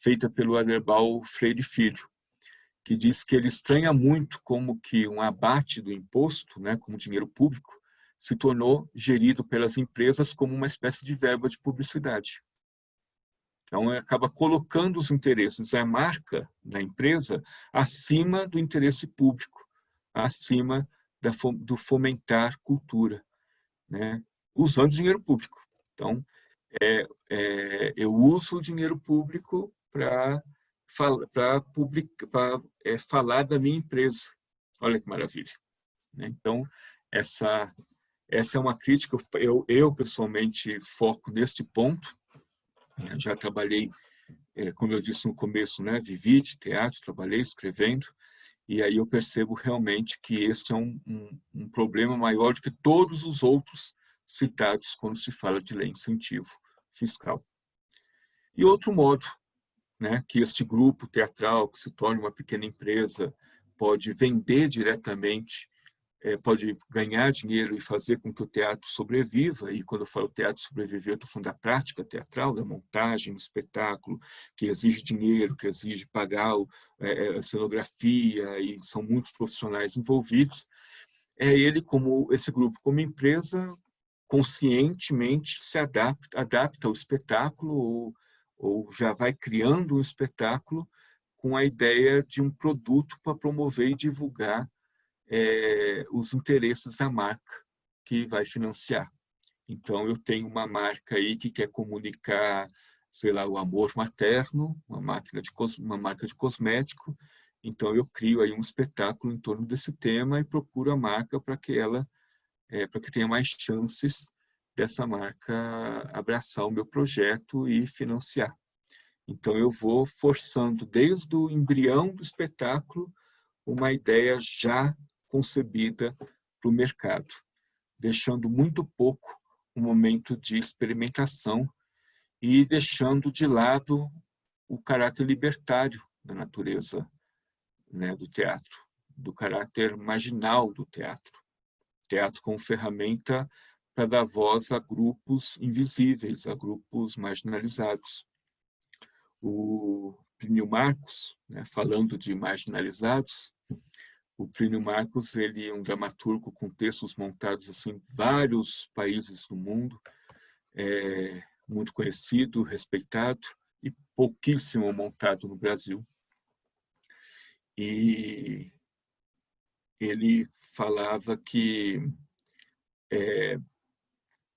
feita pelo Aderbal Freire Filho, que diz que ele estranha muito como que um abate do imposto, né, como dinheiro público, se tornou gerido pelas empresas como uma espécie de verba de publicidade. Então, acaba colocando os interesses da marca da empresa acima do interesse público, acima do fomentar cultura, né, usando dinheiro público. Então, eu uso o dinheiro público para falar da minha empresa. Olha que maravilha, né? Então, essa é uma crítica. Eu pessoalmente foco neste ponto. Já trabalhei, como eu disse no começo, né? Vivi de teatro, trabalhei escrevendo, e aí eu percebo realmente que este é um problema maior do que todos os outros citados quando se fala de lei de incentivo fiscal. E outro modo, né, que este grupo teatral, que se torna uma pequena empresa, pode vender diretamente, pode ganhar dinheiro e fazer com que o teatro sobreviva. E quando eu falo teatro sobreviver, eu estou falando da prática teatral, da montagem, do espetáculo, que exige dinheiro, que exige pagar a cenografia, e são muitos profissionais envolvidos. Esse grupo como empresa, conscientemente se adapta ao espetáculo ou já vai criando um espetáculo com a ideia de um produto para promover e divulgar os interesses da marca que vai financiar. Então, eu tenho uma marca aí que quer comunicar, sei lá, o amor materno, uma marca de cosmético. Então, eu crio aí um espetáculo em torno desse tema e procuro a marca para que tenha mais chances dessa marca abraçar o meu projeto e financiar. Então, eu vou forçando desde o embrião do espetáculo uma ideia já concebida para o mercado, deixando muito pouco um momento de experimentação e deixando de lado o caráter libertário da natureza, né, do teatro, do caráter marginal do teatro. Teatro como ferramenta para dar voz a grupos invisíveis, a grupos marginalizados. O Plínio Marcos, né, falando de marginalizados, o Plínio Marcos, ele é um dramaturgo com textos montados assim, em vários países do mundo, muito conhecido, respeitado e pouquíssimo montado no Brasil. E ele falava que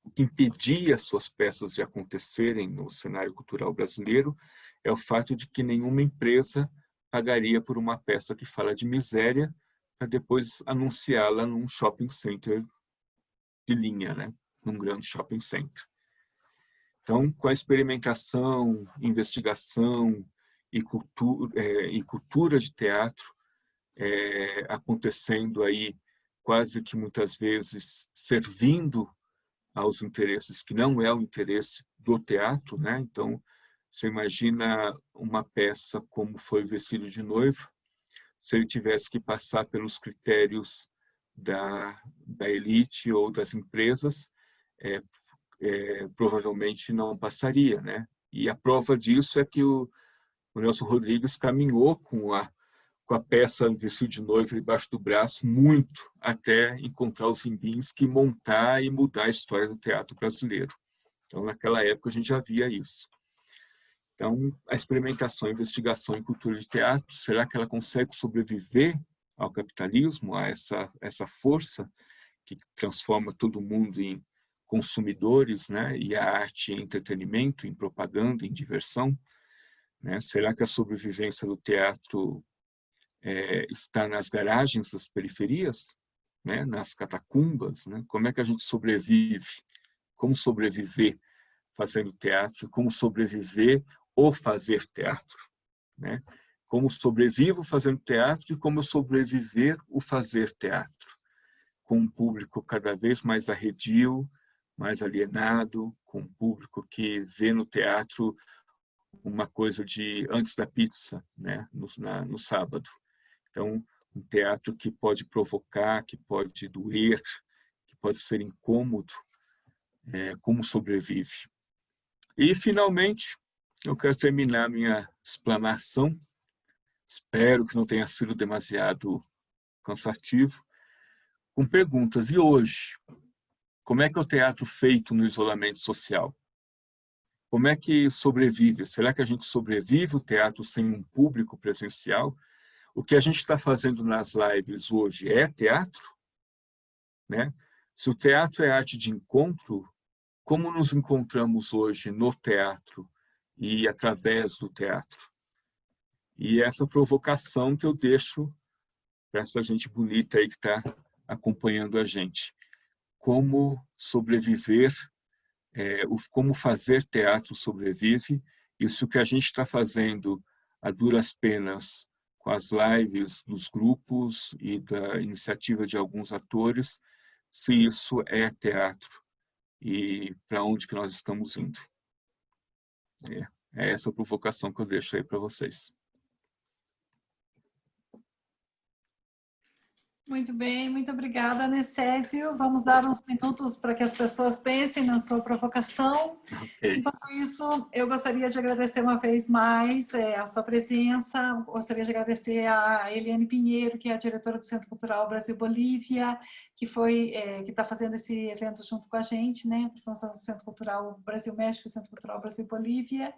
o que impedia suas peças de acontecerem no cenário cultural brasileiro é o fato de que nenhuma empresa pagaria por uma peça que fala de miséria para depois anunciá-la num shopping center de linha, né? Num grande shopping center. Então, com a experimentação, investigação e cultura de teatro acontecendo aí quase que muitas vezes servindo aos interesses que não é o interesse do teatro, né? Então, você imagina uma peça como foi o Vestido de Noiva, se ele tivesse que passar pelos critérios da elite ou das empresas, provavelmente não passaria, né? E a prova disso é que o Nelson Rodrigues caminhou com a peça Vestido de Noiva debaixo do braço muito até encontrar os Zimbinski, montar e mudar a história do teatro brasileiro. Então, naquela época, a gente já via isso. Então, a experimentação, a investigação em cultura de teatro, será que ela consegue sobreviver ao capitalismo, a essa força que transforma todo mundo em consumidores, né? E a arte em entretenimento, em propaganda, em diversão? Né? Será que a sobrevivência do teatro está nas garagens das periferias, né? Nas catacumbas? Né? Como é que a gente sobrevive? Como sobreviver fazendo teatro? Como sobreviver ou fazer teatro? Né? Como sobrevivo fazendo teatro e como sobreviver o fazer teatro? Com um público cada vez mais arredio, mais alienado, com um público que vê no teatro uma coisa de antes da pizza, né? No sábado. Então, um teatro que pode provocar, que pode doer, que pode ser incômodo, como sobrevive. E, finalmente, eu quero terminar minha explanação, espero que não tenha sido demasiado cansativo, com perguntas. E hoje, como é que é o teatro feito no isolamento social? Como é que sobrevive? Será que a gente sobrevive o teatro sem um público presencial? O que a gente está fazendo nas lives hoje é teatro? Né? Se o teatro é arte de encontro, como nos encontramos hoje no teatro e através do teatro? E essa provocação que eu deixo para essa gente bonita aí que está acompanhando a gente. Como sobreviver, como fazer teatro sobrevive, isso que a gente está fazendo a duras penas com as lives dos grupos e da iniciativa de alguns atores, se isso é teatro e para onde que nós estamos indo. É essa provocação que eu deixo aí para vocês. Muito bem, muito obrigada, Necésio. Vamos dar uns minutos para que as pessoas pensem na sua provocação. Okay. Enquanto isso, eu gostaria de agradecer uma vez mais a sua presença, gostaria de agradecer a Eliane Pinheiro, que é a diretora do Centro Cultural Brasil-Bolívia, que está fazendo esse evento junto com a gente, né? Estamos no Centro Cultural Brasil-México, Centro Cultural Brasil-Bolívia,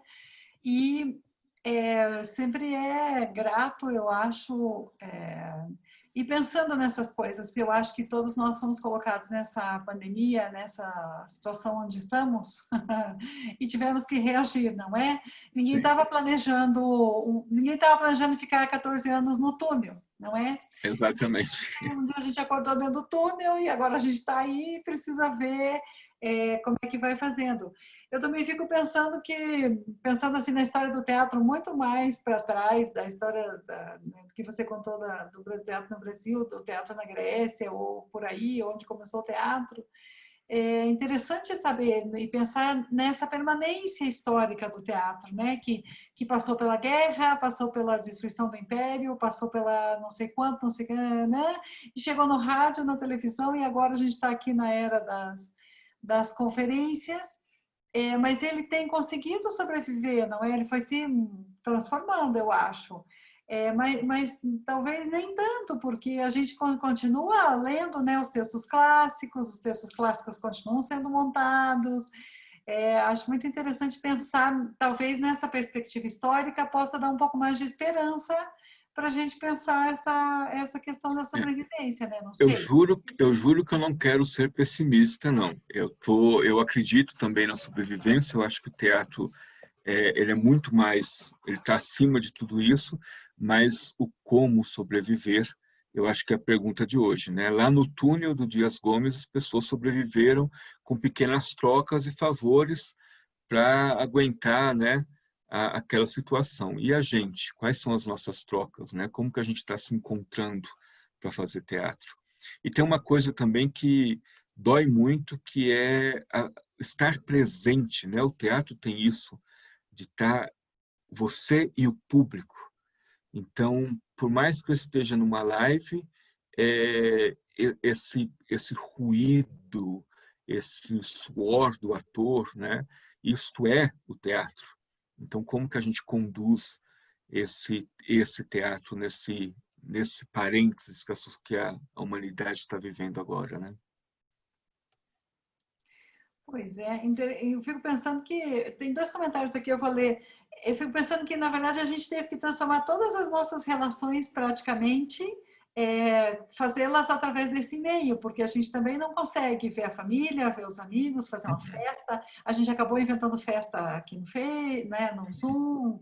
e sempre é grato, eu acho, e pensando nessas coisas, porque eu acho que todos nós fomos colocados nessa pandemia, nessa situação onde estamos, e tivemos que reagir, não é? Ninguém estava planejando ficar 14 anos no túnel, não é? Exatamente. Um dia a gente acordou dentro do túnel e agora a gente está aí e precisa ver como é que vai fazendo. Eu também fico pensando assim na história do teatro muito mais para trás da história que você contou do teatro no Brasil, do teatro na Grécia ou por aí, onde começou o teatro. É interessante saber e pensar nessa permanência histórica do teatro, né? Que passou pela guerra, passou pela destruição do império, passou pela não sei quanto, não sei o que, né? E chegou no rádio, na televisão e agora a gente está aqui na era das conferências. Mas ele tem conseguido sobreviver, não é? Ele foi se transformando, eu acho. Mas talvez nem tanto, porque a gente continua lendo, né, os textos clássicos continuam sendo montados. Acho muito interessante pensar, talvez nessa perspectiva histórica possa dar um pouco mais de esperança para a gente pensar essa questão da sobrevivência, né? Não sei. Eu juro que eu não quero ser pessimista, não. Eu acredito também na sobrevivência. Eu acho que o teatro ele é muito mais, ele está acima de tudo isso, mas o como sobreviver, eu acho que é a pergunta de hoje, né? Lá no túnel do Dias Gomes, as pessoas sobreviveram com pequenas trocas e favores para aguentar, né, aquela situação. E a gente, quais são as nossas trocas, né? Como que a gente está se encontrando para fazer teatro? E tem uma coisa também que dói muito, que é estar presente, né? O teatro tem isso, de estar você e o público. Então, por mais que eu esteja numa live, esse ruído, esse suor do ator, né? Isto é o teatro. Então, como que a gente conduz esse teatro nesse parênteses que a humanidade está vivendo agora, né? Pois é, eu fico pensando que tem dois comentários aqui, eu vou ler. eu fico pensando que, na verdade, a gente teve que transformar todas as nossas relações praticamente, fazê-las através desse meio, porque a gente também não consegue ver a família, ver os amigos, fazer uma festa. A gente acabou inventando festa aqui no né, no Zoom,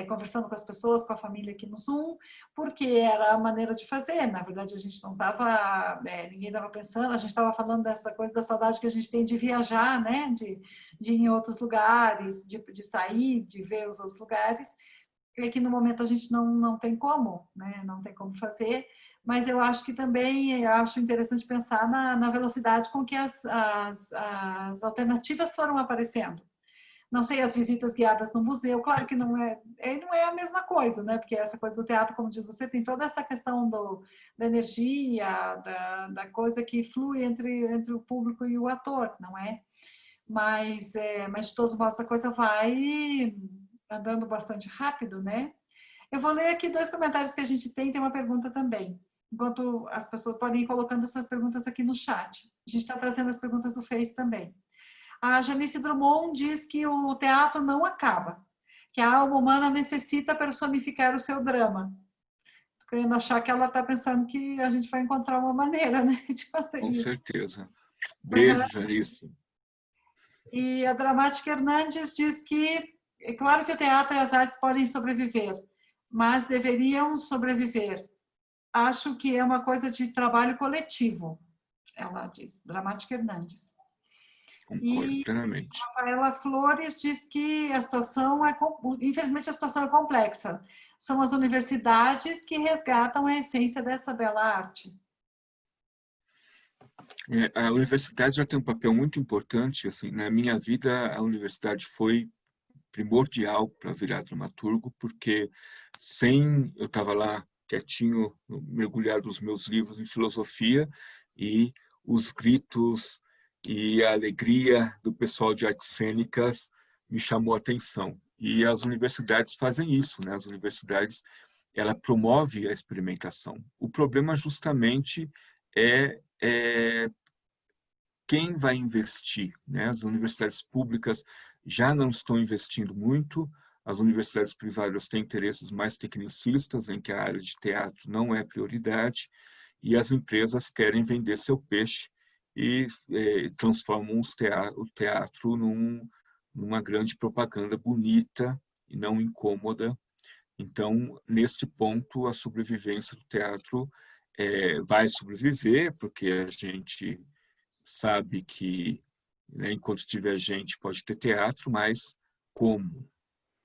conversando com as pessoas, com a família aqui no Zoom, porque era a maneira de fazer. Na verdade, a gente não estava, ninguém estava pensando, a gente estava falando dessa coisa da saudade que a gente tem de viajar, né, de ir em outros lugares, de sair, de ver os outros lugares, e que no momento a gente não tem como, né, não tem como fazer. Mas eu acho que também, eu acho interessante pensar na velocidade com que as alternativas foram aparecendo. Não sei, as visitas guiadas no museu, claro que não é a mesma coisa, né? Porque essa coisa do teatro, como diz você, tem toda essa questão da energia, da coisa que flui entre o público e o ator, não é? Mas de todos os modos, a coisa vai andando bastante rápido, né? Eu vou ler aqui 2 comentários que a gente tem uma pergunta também. Enquanto as pessoas podem ir colocando essas perguntas aqui no chat. A gente está trazendo as perguntas do Face também. A Janice Drummond diz que o teatro não acaba, que a alma humana necessita personificar o seu drama. Estou querendo achar que ela está pensando que a gente vai encontrar uma maneira, né, de fazer Com isso. certeza. Uhum. Beijo, Janice. E a Dramática Hernandes diz que é claro que o teatro e as artes podem sobreviver, mas deveriam sobreviver. Acho que é uma coisa de trabalho coletivo, ela diz, Dramática Hernandes. Concordo E plenamente. Rafaela Flores diz que a situação infelizmente a situação é complexa. São as universidades que resgatam a essência dessa bela arte. A universidade já tem um papel muito importante. Assim, na minha vida, a universidade foi primordial para virar dramaturgo, porque eu estava lá quietinho, mergulhado nos meus livros em filosofia, e os gritos e a alegria do pessoal de artes cênicas me chamou a atenção. E as universidades fazem isso, né? As universidades, ela promove a experimentação. O problema justamente é quem vai investir, né? As universidades públicas já não estão investindo muito, as universidades privadas têm interesses mais tecnicistas, em que a área de teatro não é prioridade, e as empresas querem vender seu peixe e transformam o teatro numa grande propaganda bonita e não incômoda. Então, neste ponto, a sobrevivência do teatro vai sobreviver, porque a gente sabe que, né, enquanto tiver gente pode ter teatro, mas como,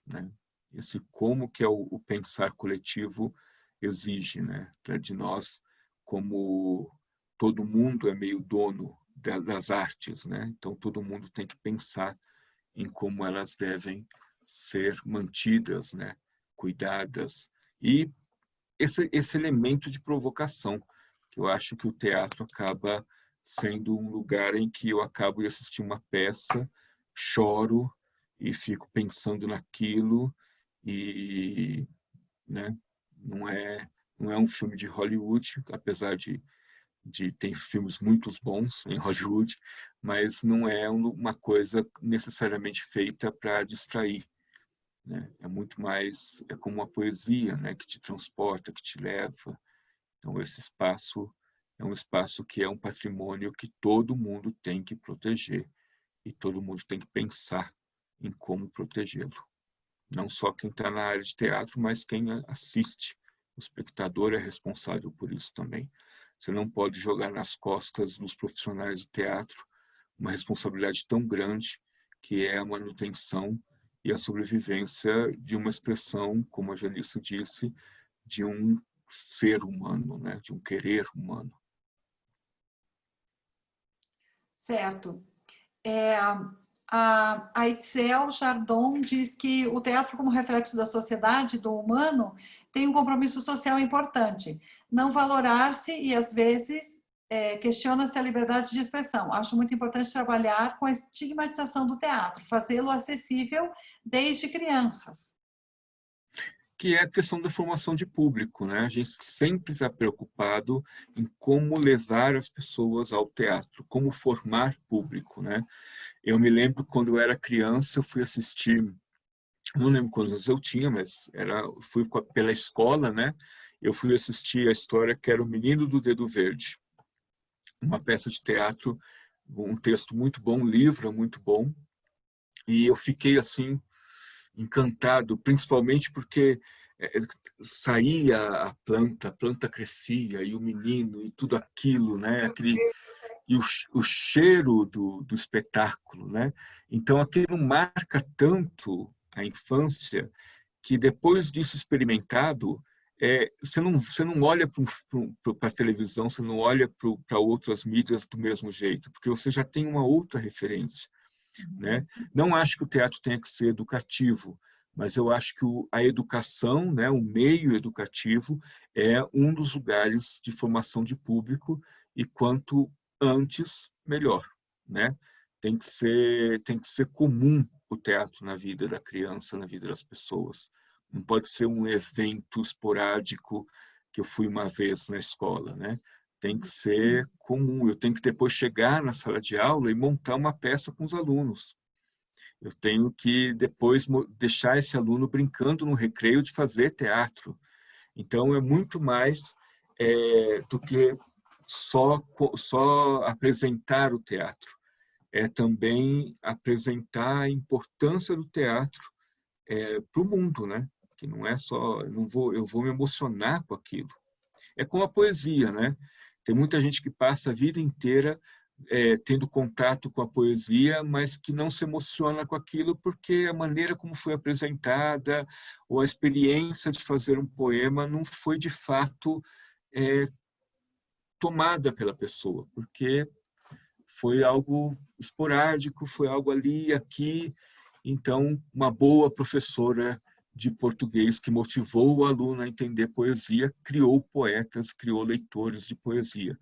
né? Esse como que é o pensar coletivo exige, né, de nós, como todo mundo é meio dono das artes, né? Então todo mundo tem que pensar em como elas devem ser mantidas, né, cuidadas, e esse elemento de provocação, que eu acho que o teatro acaba sendo um lugar em que eu acabo de assistir uma peça, choro e fico pensando naquilo, e, né, não é um filme de Hollywood, apesar de ter filmes muito bons em Hollywood, mas não é uma coisa necessariamente feita para distrair, né? É muito mais, é como uma poesia, né, que te transporta, que te leva. Então esse espaço é um espaço que é um patrimônio que todo mundo tem que proteger e todo mundo tem que pensar em como protegê-lo. Não só quem está na área de teatro, mas quem assiste. O espectador é responsável por isso também. Você não pode jogar nas costas dos profissionais do teatro uma responsabilidade tão grande, que é a manutenção e a sobrevivência de uma expressão, como a Janice disse, de um ser humano, né? De um querer humano. Certo. A Itzel Jardon diz que o teatro, como reflexo da sociedade, do humano, tem um compromisso social importante. Não valorar-se e, às vezes, questiona-se a liberdade de expressão. Acho muito importante trabalhar com a estigmatização do teatro, fazê-lo acessível desde crianças. Que é a questão da formação de público, né? A gente sempre está preocupado em como levar as pessoas ao teatro, como formar público, né? Eu me lembro quando eu era criança, eu fui assistir não lembro quantos anos eu tinha, mas fui pela escola, né? Eu fui assistir a história que era O Menino do Dedo Verde, uma peça de teatro, um texto muito bom, um livro muito bom, e eu fiquei assim encantado, principalmente porque saía a planta crescia e o menino e tudo aquilo, né? E o cheiro do espetáculo, né? Então aquilo marca tanto a infância que depois disso experimentado, você não olha para a televisão, você não olha para outras mídias do mesmo jeito, porque você já tem uma outra referência, né? Não acho que o teatro tenha que ser educativo, mas eu acho que a educação, né, o meio educativo, é um dos lugares de formação de público e quanto antes, melhor, né? Tem que ser comum o teatro na vida da criança, na vida das pessoas. Não pode ser um evento esporádico que eu fui uma vez na escola, né? Tem que ser comum. Eu tenho que depois chegar na sala de aula e montar uma peça com os alunos. Eu tenho que depois deixar esse aluno brincando no recreio de fazer teatro. Então, é muito mais do que só apresentar o teatro. É também apresentar a importância do teatro para o mundo, né? Que não é só, eu vou me emocionar com aquilo. É como a poesia, né? Tem muita gente que passa a vida inteira tendo contato com a poesia, mas que não se emociona com aquilo porque a maneira como foi apresentada ou a experiência de fazer um poema não foi de fato é, tomada pela pessoa, porque foi algo esporádico, foi algo ali e aqui. Então, uma boa professora de português que motivou o aluno a entender poesia, criou poetas, criou leitores de poesia.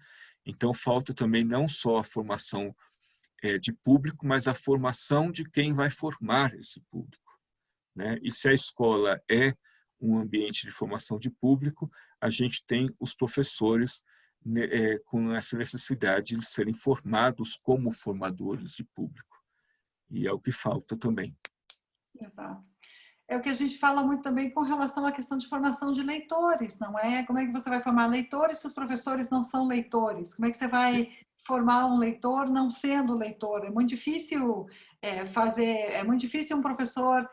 Então, falta também não só a formação de público, mas a formação de quem vai formar esse público, né? E se a escola é um ambiente de formação de público, a gente tem os professores com essa necessidade de serem formados como formadores de público. E é o que falta também. Exato. É o que a gente fala muito também com relação à questão de formação de leitores, não é? Como é que você vai formar leitores se os professores não são leitores? Como é que você vai formar um leitor não sendo leitor? É muito difícil é muito difícil um professor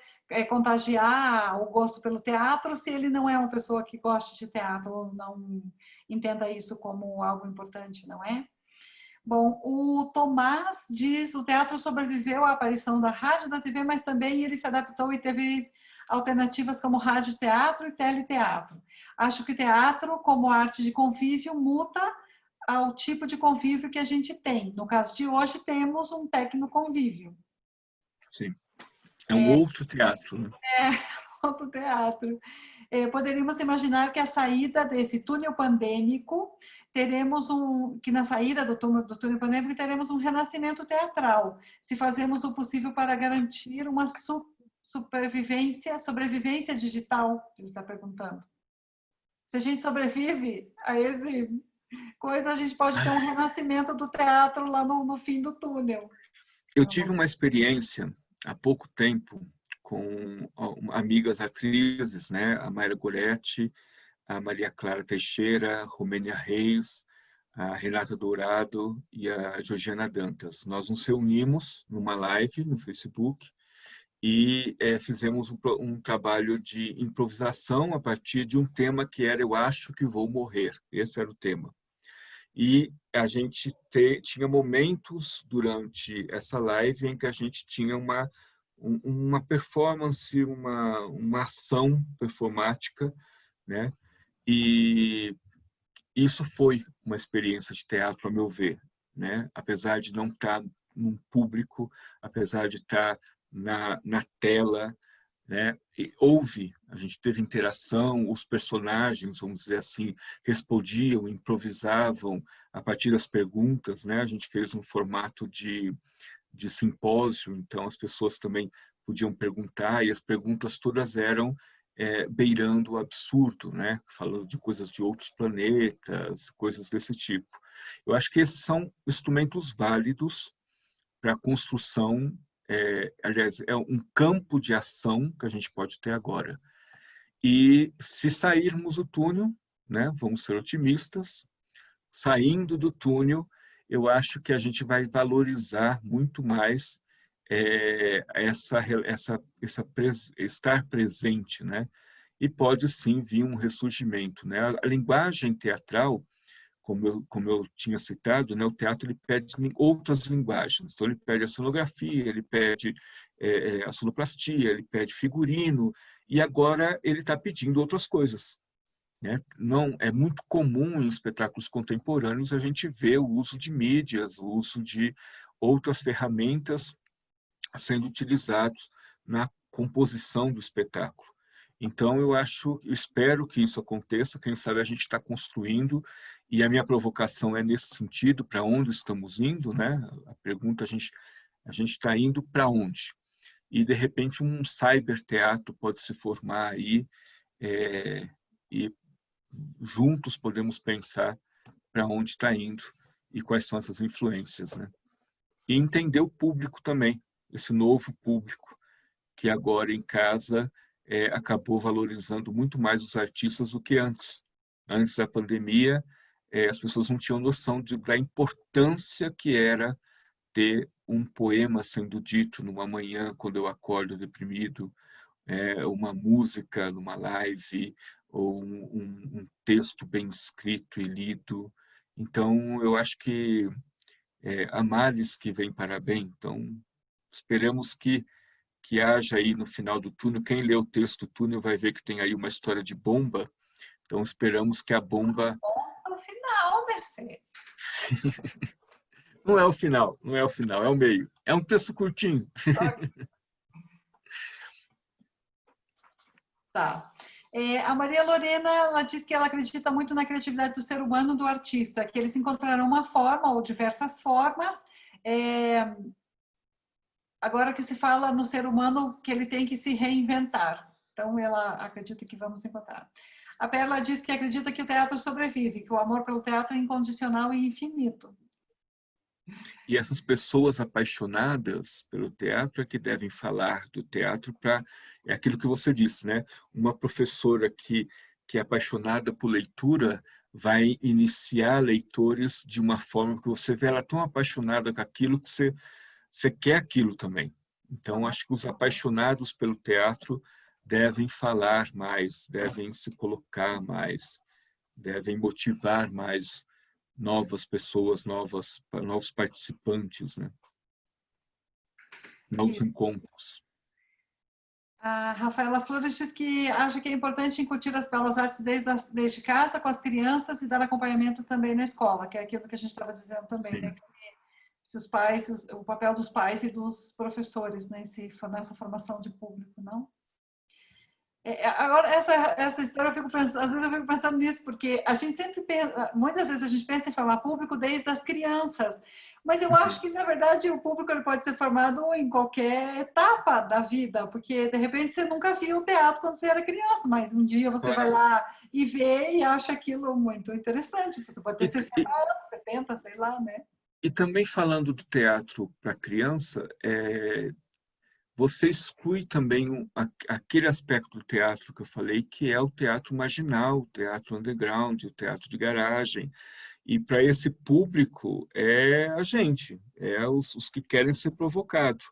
contagiar o gosto pelo teatro se ele não é uma pessoa que goste de teatro ou não entenda isso como algo importante, não é? Bom, o Tomás diz, o teatro sobreviveu à aparição da rádio e da TV, mas também ele se adaptou e teve alternativas como rádio-teatro e teleteatro. Acho que teatro, como arte de convívio, muta ao tipo de convívio que a gente tem. No caso de hoje, temos um tecnoconvívio. Sim. É um outro teatro, né? Outro teatro. Poderíamos imaginar que a saída desse túnel pandêmico, que na saída do túnel pandêmico teremos um renascimento teatral, se fazemos o possível para garantir uma sobrevivência digital, ele está perguntando. Se a gente sobrevive a esse coisa, a gente pode ter um renascimento do teatro lá no fim do túnel. Eu tive uma experiência há pouco tempo com amigas atrizes, né? A Mayra Goretti, a Maria Clara Teixeira, Romênia Reis, a Renata Dourado e a Georgiana Dantas. Nós nos reunimos numa live no Facebook e fizemos um trabalho de improvisação a partir de um tema que era Eu Acho Que Vou Morrer. Esse era o tema. E a gente tinha momentos durante essa live em que a gente tinha uma performance, uma ação performática, né? E isso foi uma experiência de teatro, a meu ver, né? Apesar de não estar num público, apesar de estar na tela, né? E a gente teve interação, os personagens, vamos dizer assim, respondiam, improvisavam a partir das perguntas, né? A gente fez um formato de simpósio, então as pessoas também podiam perguntar e as perguntas todas eram beirando o absurdo, né? Falando de coisas de outros planetas, coisas desse tipo. Eu acho que esses são instrumentos válidos para a construção aliás, é um campo de ação que a gente pode ter agora. E se sairmos do túnel, né, vamos ser otimistas, saindo do túnel, eu acho que a gente vai valorizar muito mais estar presente, né? E pode sim vir um ressurgimento, né? A linguagem teatral, como eu tinha citado, né, o teatro ele pede outras linguagens. Então ele pede a cenografia, ele pede a sonoplastia, ele pede figurino, e agora ele está pedindo outras coisas, né? Não, é muito comum em espetáculos contemporâneos a gente ver o uso de mídias, o uso de outras ferramentas sendo utilizados na composição do espetáculo. Então, eu espero que isso aconteça, quem sabe a gente está construindo, e a minha provocação é nesse sentido, para onde estamos indo, né? A pergunta, a gente está indo para onde? E, de repente, um cyberteatro pode se formar aí, e juntos podemos pensar para onde está indo e quais são essas influências, né? E entender o público também, esse novo público que agora em casa acabou valorizando muito mais os artistas do que antes. Antes da pandemia, as pessoas não tinham noção da importância que era ter um poema sendo dito numa manhã, quando eu acordo deprimido, uma música numa live, ou um texto bem escrito e lido. Então, eu acho que há males que vêm para bem. Então, esperamos que haja aí no final do túnel. Quem lê o texto do túnel vai ver que tem aí uma história de bomba. Então, esperamos que a bomba... No final, Mercedes. Não é o final, não é o final, é o meio. É um texto curtinho. Tá. A Maria Lorena, ela diz que ela acredita muito na criatividade do ser humano, do artista, que eles encontrarão uma forma ou diversas formas. Agora que se fala no ser humano que ele tem que se reinventar. Então, ela acredita que vamos encontrar. A Perla diz que acredita que o teatro sobrevive, que o amor pelo teatro é incondicional e infinito. E essas pessoas apaixonadas pelo teatro é que devem falar do teatro para... É aquilo que você disse, né? Uma professora que é apaixonada por leitura vai iniciar leitores de uma forma que você vê ela tão apaixonada com aquilo que você quer aquilo também. Então, acho que os apaixonados pelo teatro devem falar mais, devem se colocar mais, devem motivar mais novas pessoas, novos participantes, né? Novos encontros. A Rafaela Flores diz que acha que é importante incutir as belas artes desde casa, com as crianças, e dar acompanhamento também na escola, que é aquilo que a gente estava dizendo também, né? Se os pais, o papel dos pais e dos professores, né? Nessa formação de público, não? Agora, essa história, às vezes eu fico pensando nisso, porque a gente sempre pensa, muitas vezes a gente pensa em formar público desde as crianças, mas eu acho que, na verdade, o público ele pode ser formado em qualquer etapa da vida, porque, de repente, você nunca viu teatro quando você era criança, mas um dia você vai lá e vê e acha aquilo muito interessante. Você pode ter 60 anos, 70, sei lá, né? E também falando do teatro para criança, você exclui também aquele aspecto do teatro que eu falei, que é o teatro marginal, o teatro underground, o teatro de garagem. E para esse público é a gente, os que querem ser provocados,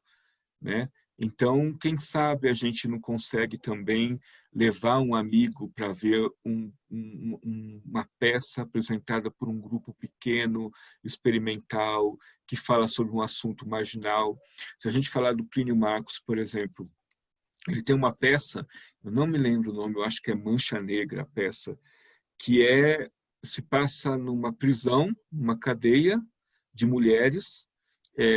né? Então, quem sabe a gente não consegue também levar um amigo para ver uma peça apresentada por um grupo pequeno, experimental, que fala sobre um assunto marginal. Se a gente falar do Plínio Marcos, por exemplo, ele tem uma peça, eu não me lembro o nome, eu acho que é Mancha Negra a peça, que se passa numa prisão, uma cadeia de mulheres,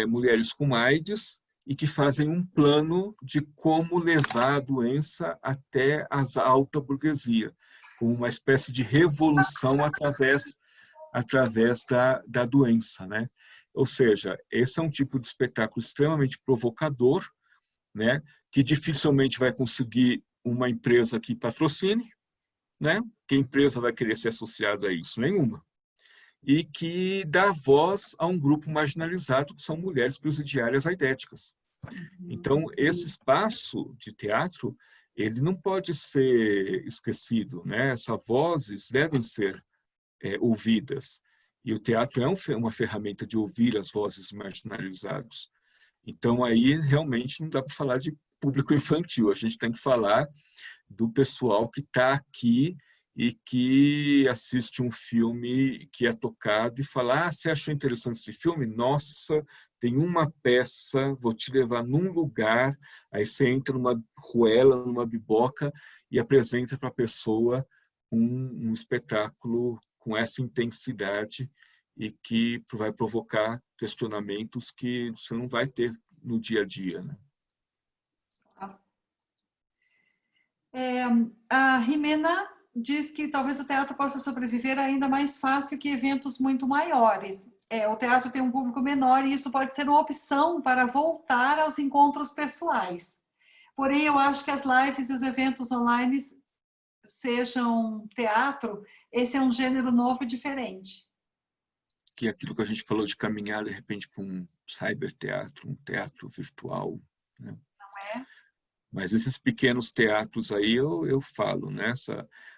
mulheres com AIDS, e que fazem um plano de como levar a doença até a alta burguesia, com uma espécie de revolução através da doença, né? Ou seja, esse é um tipo de espetáculo extremamente provocador, né? Que dificilmente vai conseguir uma empresa que patrocine, né? Que empresa vai querer ser associada a isso? Nenhuma. E que dá voz a um grupo marginalizado, que são mulheres presidiárias aidéticas. Então, esse espaço de teatro, ele não pode ser esquecido, né? Essas vozes devem ser ouvidas. E o teatro é uma ferramenta de ouvir as vozes marginalizadas. Então, aí, realmente, não dá para falar de público infantil. A gente tem que falar do pessoal que está aqui e que assiste um filme que é tocado e fala: ah, você achou interessante esse filme? Nossa, tem uma peça, vou te levar num lugar. Aí você entra numa ruela, numa biboca e apresenta para a pessoa um espetáculo com essa intensidade e que vai provocar questionamentos que você não vai ter no dia a dia, né? A Jimena diz que talvez o teatro possa sobreviver ainda mais fácil que eventos muito maiores. O teatro tem um público menor e isso pode ser uma opção para voltar aos encontros pessoais. Porém, eu acho que as lives e os eventos online sejam teatro, esse é um gênero novo e diferente. Que é aquilo que a gente falou de caminhar, de repente, para um cyberteatro, um teatro virtual, né? Não é? Mas esses pequenos teatros aí eu falo, né?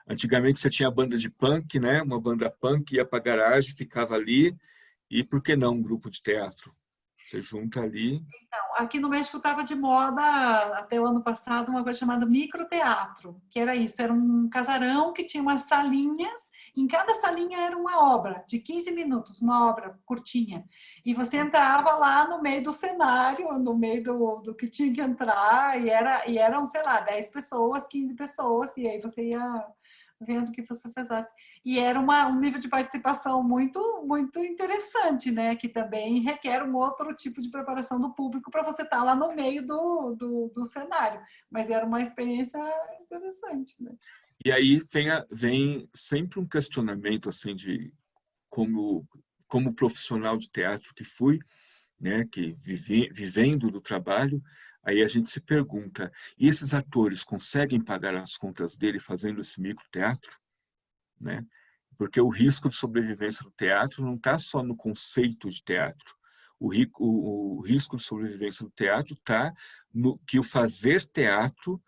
Antigamente você tinha banda de punk, né? Uma banda punk ia para a garagem, ficava ali, e por que não um grupo de teatro? Você junta ali. Então, aqui no México estava de moda, até o ano passado, uma coisa chamada microteatro, que era isso, era um casarão que tinha umas salinhas, em cada salinha era uma obra, de 15 minutos, uma obra curtinha. E você entrava lá no meio do cenário, no meio do que tinha que entrar, e eram, sei lá, 10 pessoas, 15 pessoas, e aí você ia vendo o que você fizesse. E era um nível de participação muito, muito interessante, né? Que também requer um outro tipo de preparação do público para você estar lá no meio do cenário. Mas era uma experiência interessante, né? E aí vem sempre um questionamento assim de como profissional de teatro que fui, né, que vivendo do trabalho, aí a gente se pergunta: e esses atores conseguem pagar as contas dele fazendo esse microteatro, né? Porque o risco de sobrevivência do teatro não está só no conceito de teatro. O risco de sobrevivência do teatro está no que o fazer teatro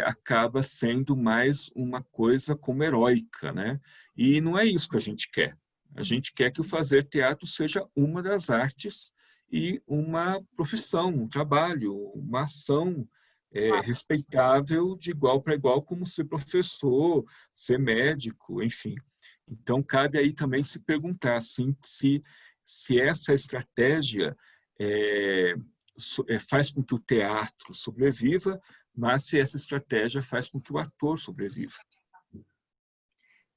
acaba sendo mais uma coisa como heróica, né? E não é isso que a gente quer. A gente quer que o fazer teatro seja uma das artes e uma profissão, um trabalho, uma ação respeitável de igual para igual, como ser professor, ser médico, enfim. Então, cabe aí também se perguntar assim, se essa estratégia faz com que o teatro sobreviva, mas se essa estratégia faz com que o ator sobreviva.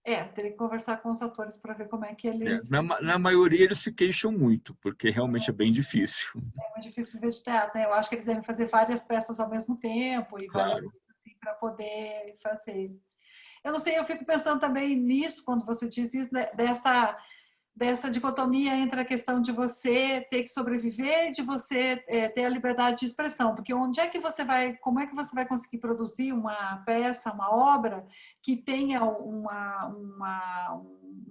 Teria que conversar com os atores para ver como é que eles... Na maioria, eles se queixam muito, porque realmente é bem difícil. É muito difícil viver de teatro, né? Eu acho que eles devem fazer várias peças ao mesmo tempo e várias Claro. coisas assim para poder fazer. Eu não sei, eu fico pensando também nisso, quando você diz isso, né, dessa dicotomia entre a questão de você ter que sobreviver e de você ter a liberdade de expressão, porque onde é que você vai, como é que você vai conseguir produzir uma peça, uma obra que tenha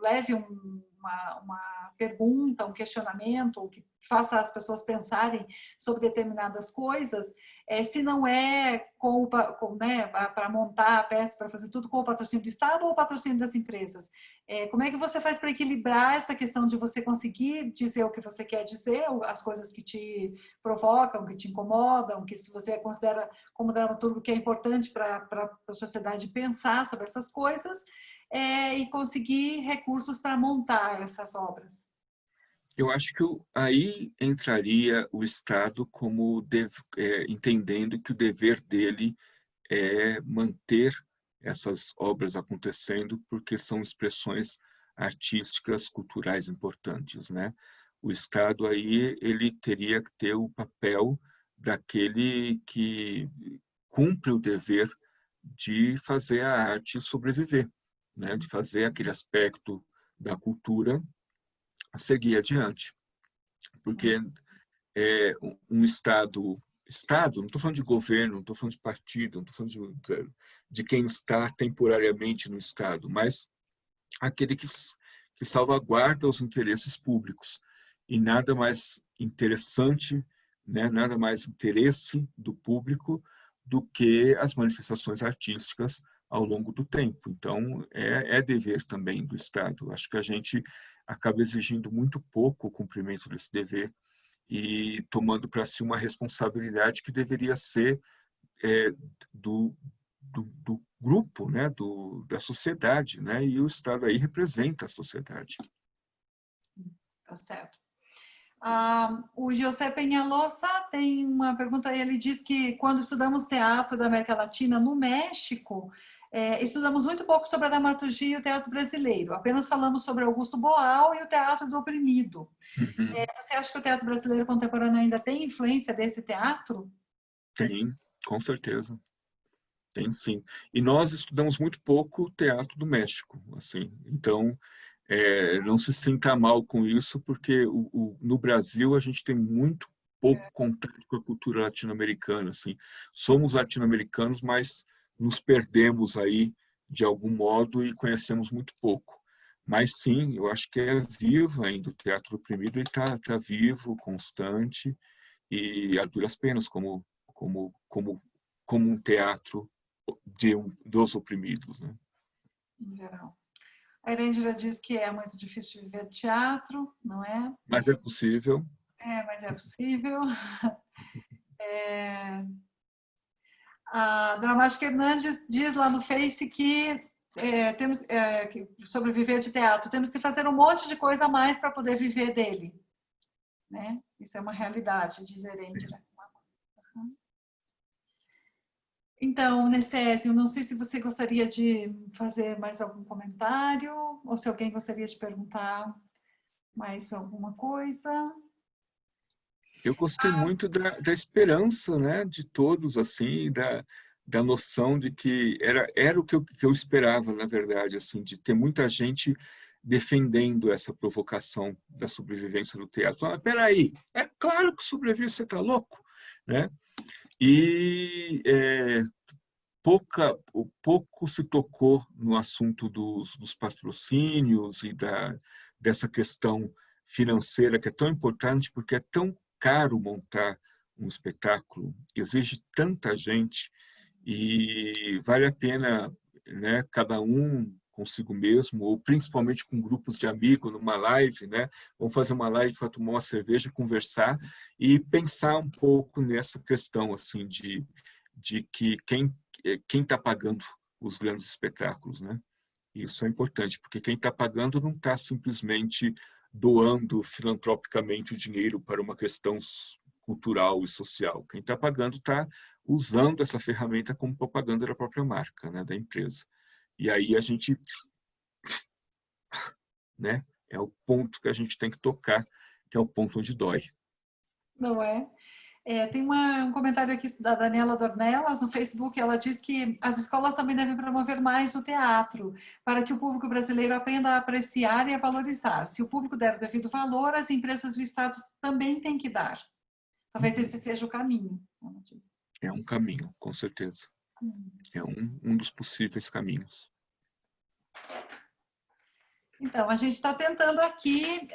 leve uma pergunta, um questionamento, ou que faça as pessoas pensarem sobre determinadas coisas, se não é né, para montar a peça, para fazer tudo com o patrocínio do Estado ou o patrocínio das empresas. Como é que você faz para equilibrar essa questão de você conseguir dizer o que você quer dizer, as coisas que te provocam, que te incomodam, que se você considera como dramaturgo que é importante para a sociedade pensar sobre essas coisas, e conseguir recursos para montar essas obras? Eu acho que aí entraria o Estado como entendendo que o dever dele é manter essas obras acontecendo, porque são expressões artísticas, culturais importantes, né? O Estado aí ele teria que ter o papel daquele que cumpre o dever de fazer a arte sobreviver, né? De fazer aquele aspecto da cultura seguir adiante, porque um Estado, não estou falando de governo, não estou falando de partido, não estou falando de quem está temporariamente no Estado, mas aquele que salvaguarda os interesses públicos. E nada mais interessante né? Nada mais interesse do público do que as manifestações artísticas ao longo do tempo. Então, é dever também do Estado. Acho que a gente acaba exigindo muito pouco o cumprimento desse dever e tomando para si uma responsabilidade que deveria ser do, do grupo, né? Da sociedade, né? E o Estado aí representa a sociedade. Tá certo. O José Penhalosa tem uma pergunta, ele diz que quando estudamos teatro da América Latina no México, estudamos muito pouco sobre a dramaturgia e o teatro brasileiro, apenas falamos sobre Augusto Boal e o teatro do oprimido. Uhum. Você acha que o teatro brasileiro contemporâneo ainda tem influência desse teatro? Tem, com certeza. Tem sim. E nós estudamos muito pouco o teatro do México, assim. Então, não se sinta mal com isso, porque no Brasil a gente tem muito pouco contato com a cultura latino-americana, assim. Somos latino-americanos, mas nos perdemos aí de algum modo e conhecemos muito pouco. Mas sim, eu acho que é vivo ainda o teatro oprimido, ele tá vivo, constante e a duras penas como um teatro dos oprimidos, né? Em geral. A Erendira diz que é muito difícil de viver teatro, não é? Mas é possível. Mas é possível. A Dramática Hernandes diz lá no Face que temos que sobreviver de teatro, temos que fazer um monte de coisa a mais para poder viver dele, né? Isso é uma realidade, diz Erendira. Então, Necésio, não sei se você gostaria de fazer mais algum comentário ou se alguém gostaria de perguntar mais alguma coisa. Eu gostei muito da esperança, né, de todos, assim, da noção de que era o que eu esperava, na verdade, assim, de ter muita gente defendendo essa provocação da sobrevivência do teatro. Ah, peraí, é claro que sobrevive, você está louco, né? E pouco se tocou no assunto dos patrocínios e dessa questão financeira que é tão importante porque é tão caro montar um espetáculo, exige tanta gente e vale a pena, né, cada um consigo mesmo, ou principalmente com grupos de amigos numa live, né? Vamos fazer uma live para tomar uma cerveja, conversar e pensar um pouco nessa questão assim de que quem está pagando os grandes espetáculos, né? Isso é importante, porque quem está pagando não está simplesmente doando filantropicamente o dinheiro para uma questão cultural e social. Quem está pagando está usando essa ferramenta como propaganda da própria marca, né, da empresa. E aí a gente, né, é o ponto que a gente tem que tocar, que é o ponto onde dói. Não é? Tem um comentário aqui da Daniela Dornelas no Facebook, ela diz que as escolas também devem promover mais o teatro, para que o público brasileiro aprenda a apreciar e a valorizar. Se o público der o devido valor, as empresas do Estado também têm que dar. Talvez esse seja o caminho, ela diz. É um caminho, com certeza. É um dos possíveis caminhos. Então, a gente está tentando aqui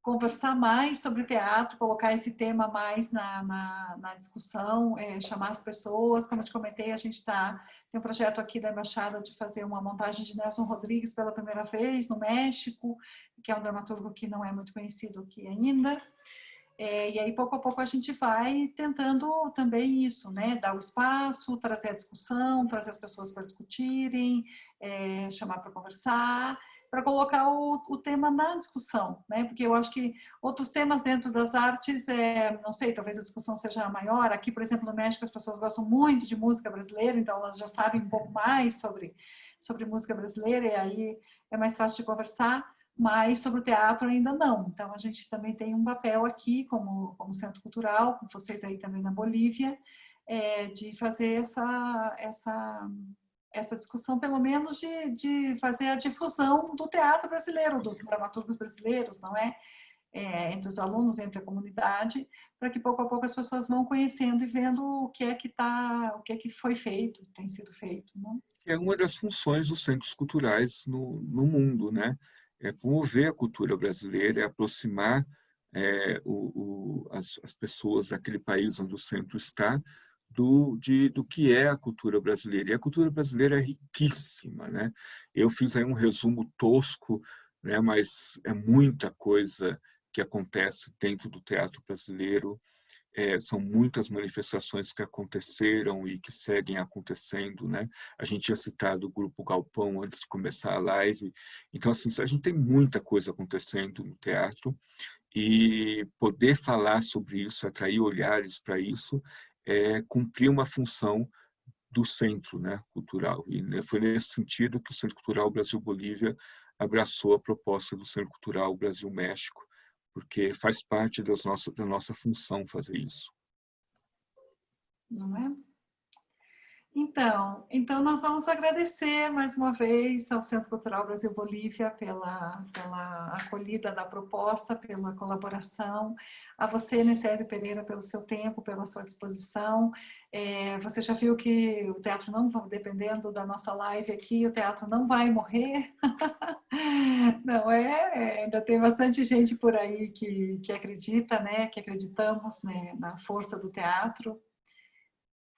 conversar mais sobre o teatro, colocar esse tema mais na discussão, chamar as pessoas. Como eu te comentei, a gente tem um projeto aqui da Embaixada de fazer uma montagem de Nelson Rodrigues pela primeira vez no México, que é um dramaturgo que não é muito conhecido aqui ainda. E aí, pouco a pouco, a gente vai tentando também isso, né? Dar o espaço, trazer a discussão, trazer as pessoas para discutirem, chamar para conversar, para colocar o tema na discussão, né? Porque eu acho que outros temas dentro das artes, não sei, talvez a discussão seja maior. Aqui, por exemplo, no México, as pessoas gostam muito de música brasileira, então elas já sabem um pouco mais sobre música brasileira, e aí é mais fácil de conversar. Mas sobre o teatro ainda não. Então, a gente também tem um papel aqui, como Centro Cultural, com vocês aí também na Bolívia, de fazer essa discussão, pelo menos de fazer a difusão do teatro brasileiro, dos dramaturgos brasileiros, não é? Entre os alunos, entre a comunidade, para que pouco a pouco as pessoas vão conhecendo e vendo o que é que foi feito, tem sido feito. Não? É uma das funções dos centros culturais no mundo, né? É promover a cultura brasileira, é aproximar as pessoas daquele país onde o centro está do que é a cultura brasileira. E a cultura brasileira é riquíssima, né? Eu fiz aí um resumo tosco, né? Mas é muita coisa que acontece dentro do teatro brasileiro. São muitas manifestações que aconteceram e que seguem acontecendo, né? A gente tinha citado o Grupo Galpão antes de começar a live. Então, assim, a gente tem muita coisa acontecendo no teatro e poder falar sobre isso, atrair olhares para isso, cumprir uma função do centro, né, cultural. E foi nesse sentido que o Centro Cultural Brasil-Bolívia abraçou a proposta do Centro Cultural Brasil-México, porque faz parte da nossa função fazer isso. Não é? Então nós vamos agradecer mais uma vez ao Centro Cultural Brasil Bolívia pela acolhida da proposta, pela colaboração, a você, Necésio Pereira, pelo seu tempo, pela sua disposição. Você já viu que o teatro não, dependendo da nossa live aqui, o teatro não vai morrer. Não é? Ainda tem bastante gente por aí que acredita, né? Que acreditamos, né, na força do teatro.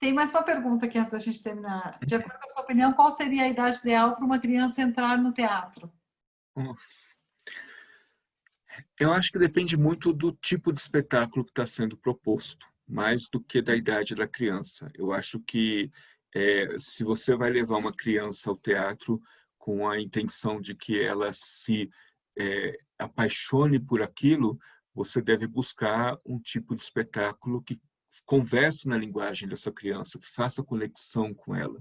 Tem mais uma pergunta aqui antes da gente terminar. De acordo com a sua opinião, qual seria a idade ideal para uma criança entrar no teatro? Eu acho que depende muito do tipo de espetáculo que está sendo proposto, mais do que da idade da criança. Eu acho que se você vai levar uma criança ao teatro com a intenção de que ela se apaixone por aquilo, você deve buscar um tipo de espetáculo que converse na linguagem dessa criança, que faça conexão com ela.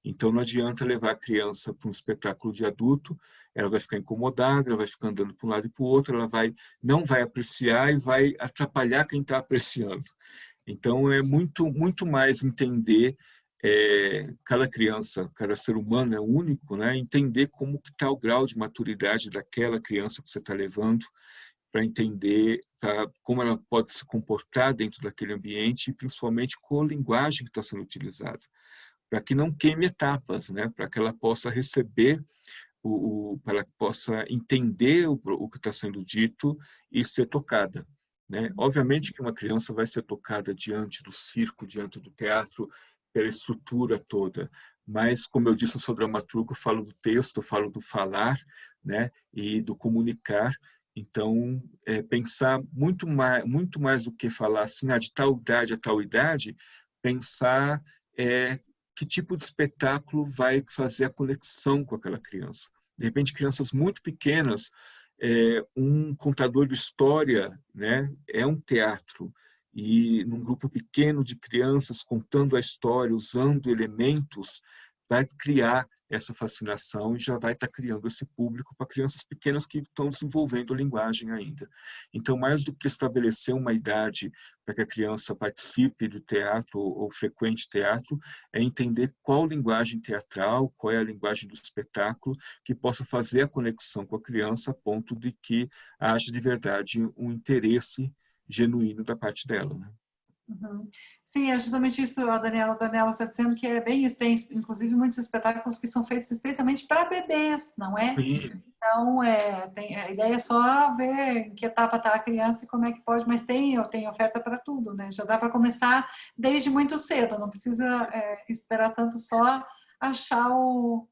Então, não adianta levar a criança para um espetáculo de adulto, ela vai ficar incomodada, ela vai ficar andando para um lado e para o outro, ela não vai apreciar e vai atrapalhar quem está apreciando. Então, é muito mais entender cada criança, cada ser humano é único, né? Entender como que está o grau de maturidade daquela criança que você está levando, para entender como ela pode se comportar dentro daquele ambiente e principalmente com a linguagem que está sendo utilizada, para que não queime etapas, né? Para que ela possa receber, para que possa entender o que está sendo dito e ser tocada, né? Obviamente que uma criança vai ser tocada diante do circo, diante do teatro, pela estrutura toda, mas, como eu disse, eu sou dramaturgo, eu falo do texto, eu falo do falar, né? E do comunicar. Então, pensar muito mais do que falar assim, de tal idade a tal idade, pensar que tipo de espetáculo vai fazer a conexão com aquela criança. De repente, crianças muito pequenas, um contador de história, né, é um teatro, e num grupo pequeno de crianças contando a história, usando elementos, vai criar essa fascinação e já vai estar criando esse público para crianças pequenas que estão desenvolvendo a linguagem ainda. Então, mais do que estabelecer uma idade para que a criança participe do teatro ou frequente teatro, é entender qual linguagem teatral, qual é a linguagem do espetáculo, que possa fazer a conexão com a criança a ponto de que haja de verdade um interesse genuíno da parte dela, né? Uhum. Sim, é justamente isso, a Daniela está dizendo que é bem isso. Tem, inclusive, muitos espetáculos que são feitos especialmente para bebês, não é? Sim. Então, a ideia é só ver em que etapa está a criança e como é que pode, mas tem oferta para tudo, né? Já dá para começar desde muito cedo, não precisa esperar tanto só achar o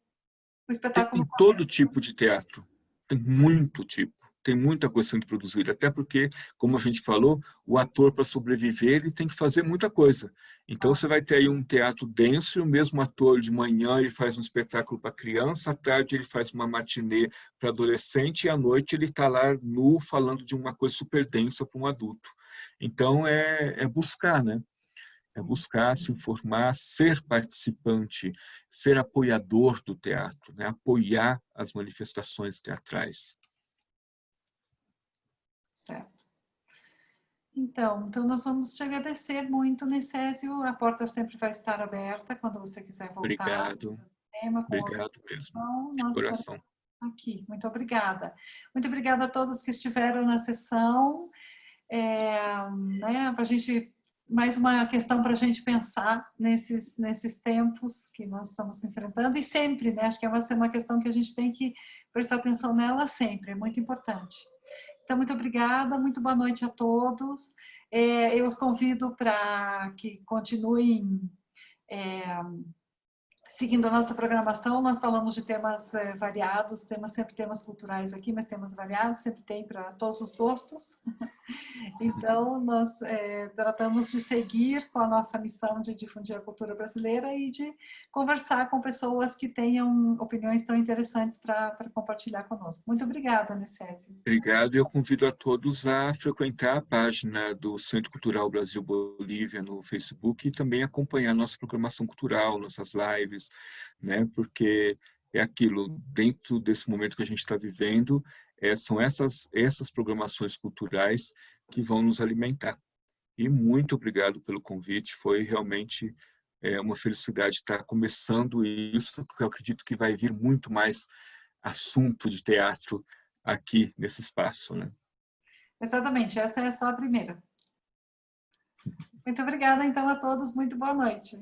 Tem espetáculo todo correto. tipo de teatro, tem muito tipo, tem muita coisa sendo produzida, até porque, como a gente falou, o ator, para sobreviver, ele tem que fazer muita coisa. Então, você vai ter aí um teatro denso, e o mesmo ator, de manhã, ele faz um espetáculo para criança, à tarde ele faz uma matinê para adolescente, e à noite ele está lá nu, falando de uma coisa super densa para um adulto. Então, é buscar, né? É buscar se informar, ser participante, ser apoiador do teatro, né? Apoiar as manifestações teatrais. Certo. Então nós vamos te agradecer muito, Necésio. A porta sempre vai estar aberta quando você quiser voltar. Obrigado, Tema com outra obrigado mesmo, questão, de nós estaremos coração. aqui. Muito obrigada. Muito obrigada a todos que estiveram na sessão. Né, para a gente, mais uma questão para a gente pensar nesses tempos que nós estamos enfrentando e sempre, né? Acho que vai ser uma questão que a gente tem que prestar atenção nela sempre, é muito importante. Então, muito obrigada, muito boa noite a todos. Eu os convido para que continuem seguindo a nossa programação. Nós falamos de temas variados, sempre temas culturais aqui, mas temas variados, sempre tem para todos os gostos. Então, nós tratamos de seguir com a nossa missão de difundir a cultura brasileira e de conversar com pessoas que tenham opiniões tão interessantes para compartilhar conosco. Muito obrigada, Necésio. Obrigado. Eu convido a todos a frequentar a página do Centro Cultural Brasil Bolívia no Facebook e também acompanhar nossa programação cultural, nossas lives, né? Porque é aquilo, dentro desse momento que a gente está vivendo, são essas programações culturais que vão nos alimentar. E muito obrigado pelo convite, foi realmente uma felicidade estar começando isso, porque eu acredito que vai vir muito mais assunto de teatro aqui nesse espaço, né? Exatamente, essa é só a primeira. Muito obrigada, então, a todos. Muito boa noite.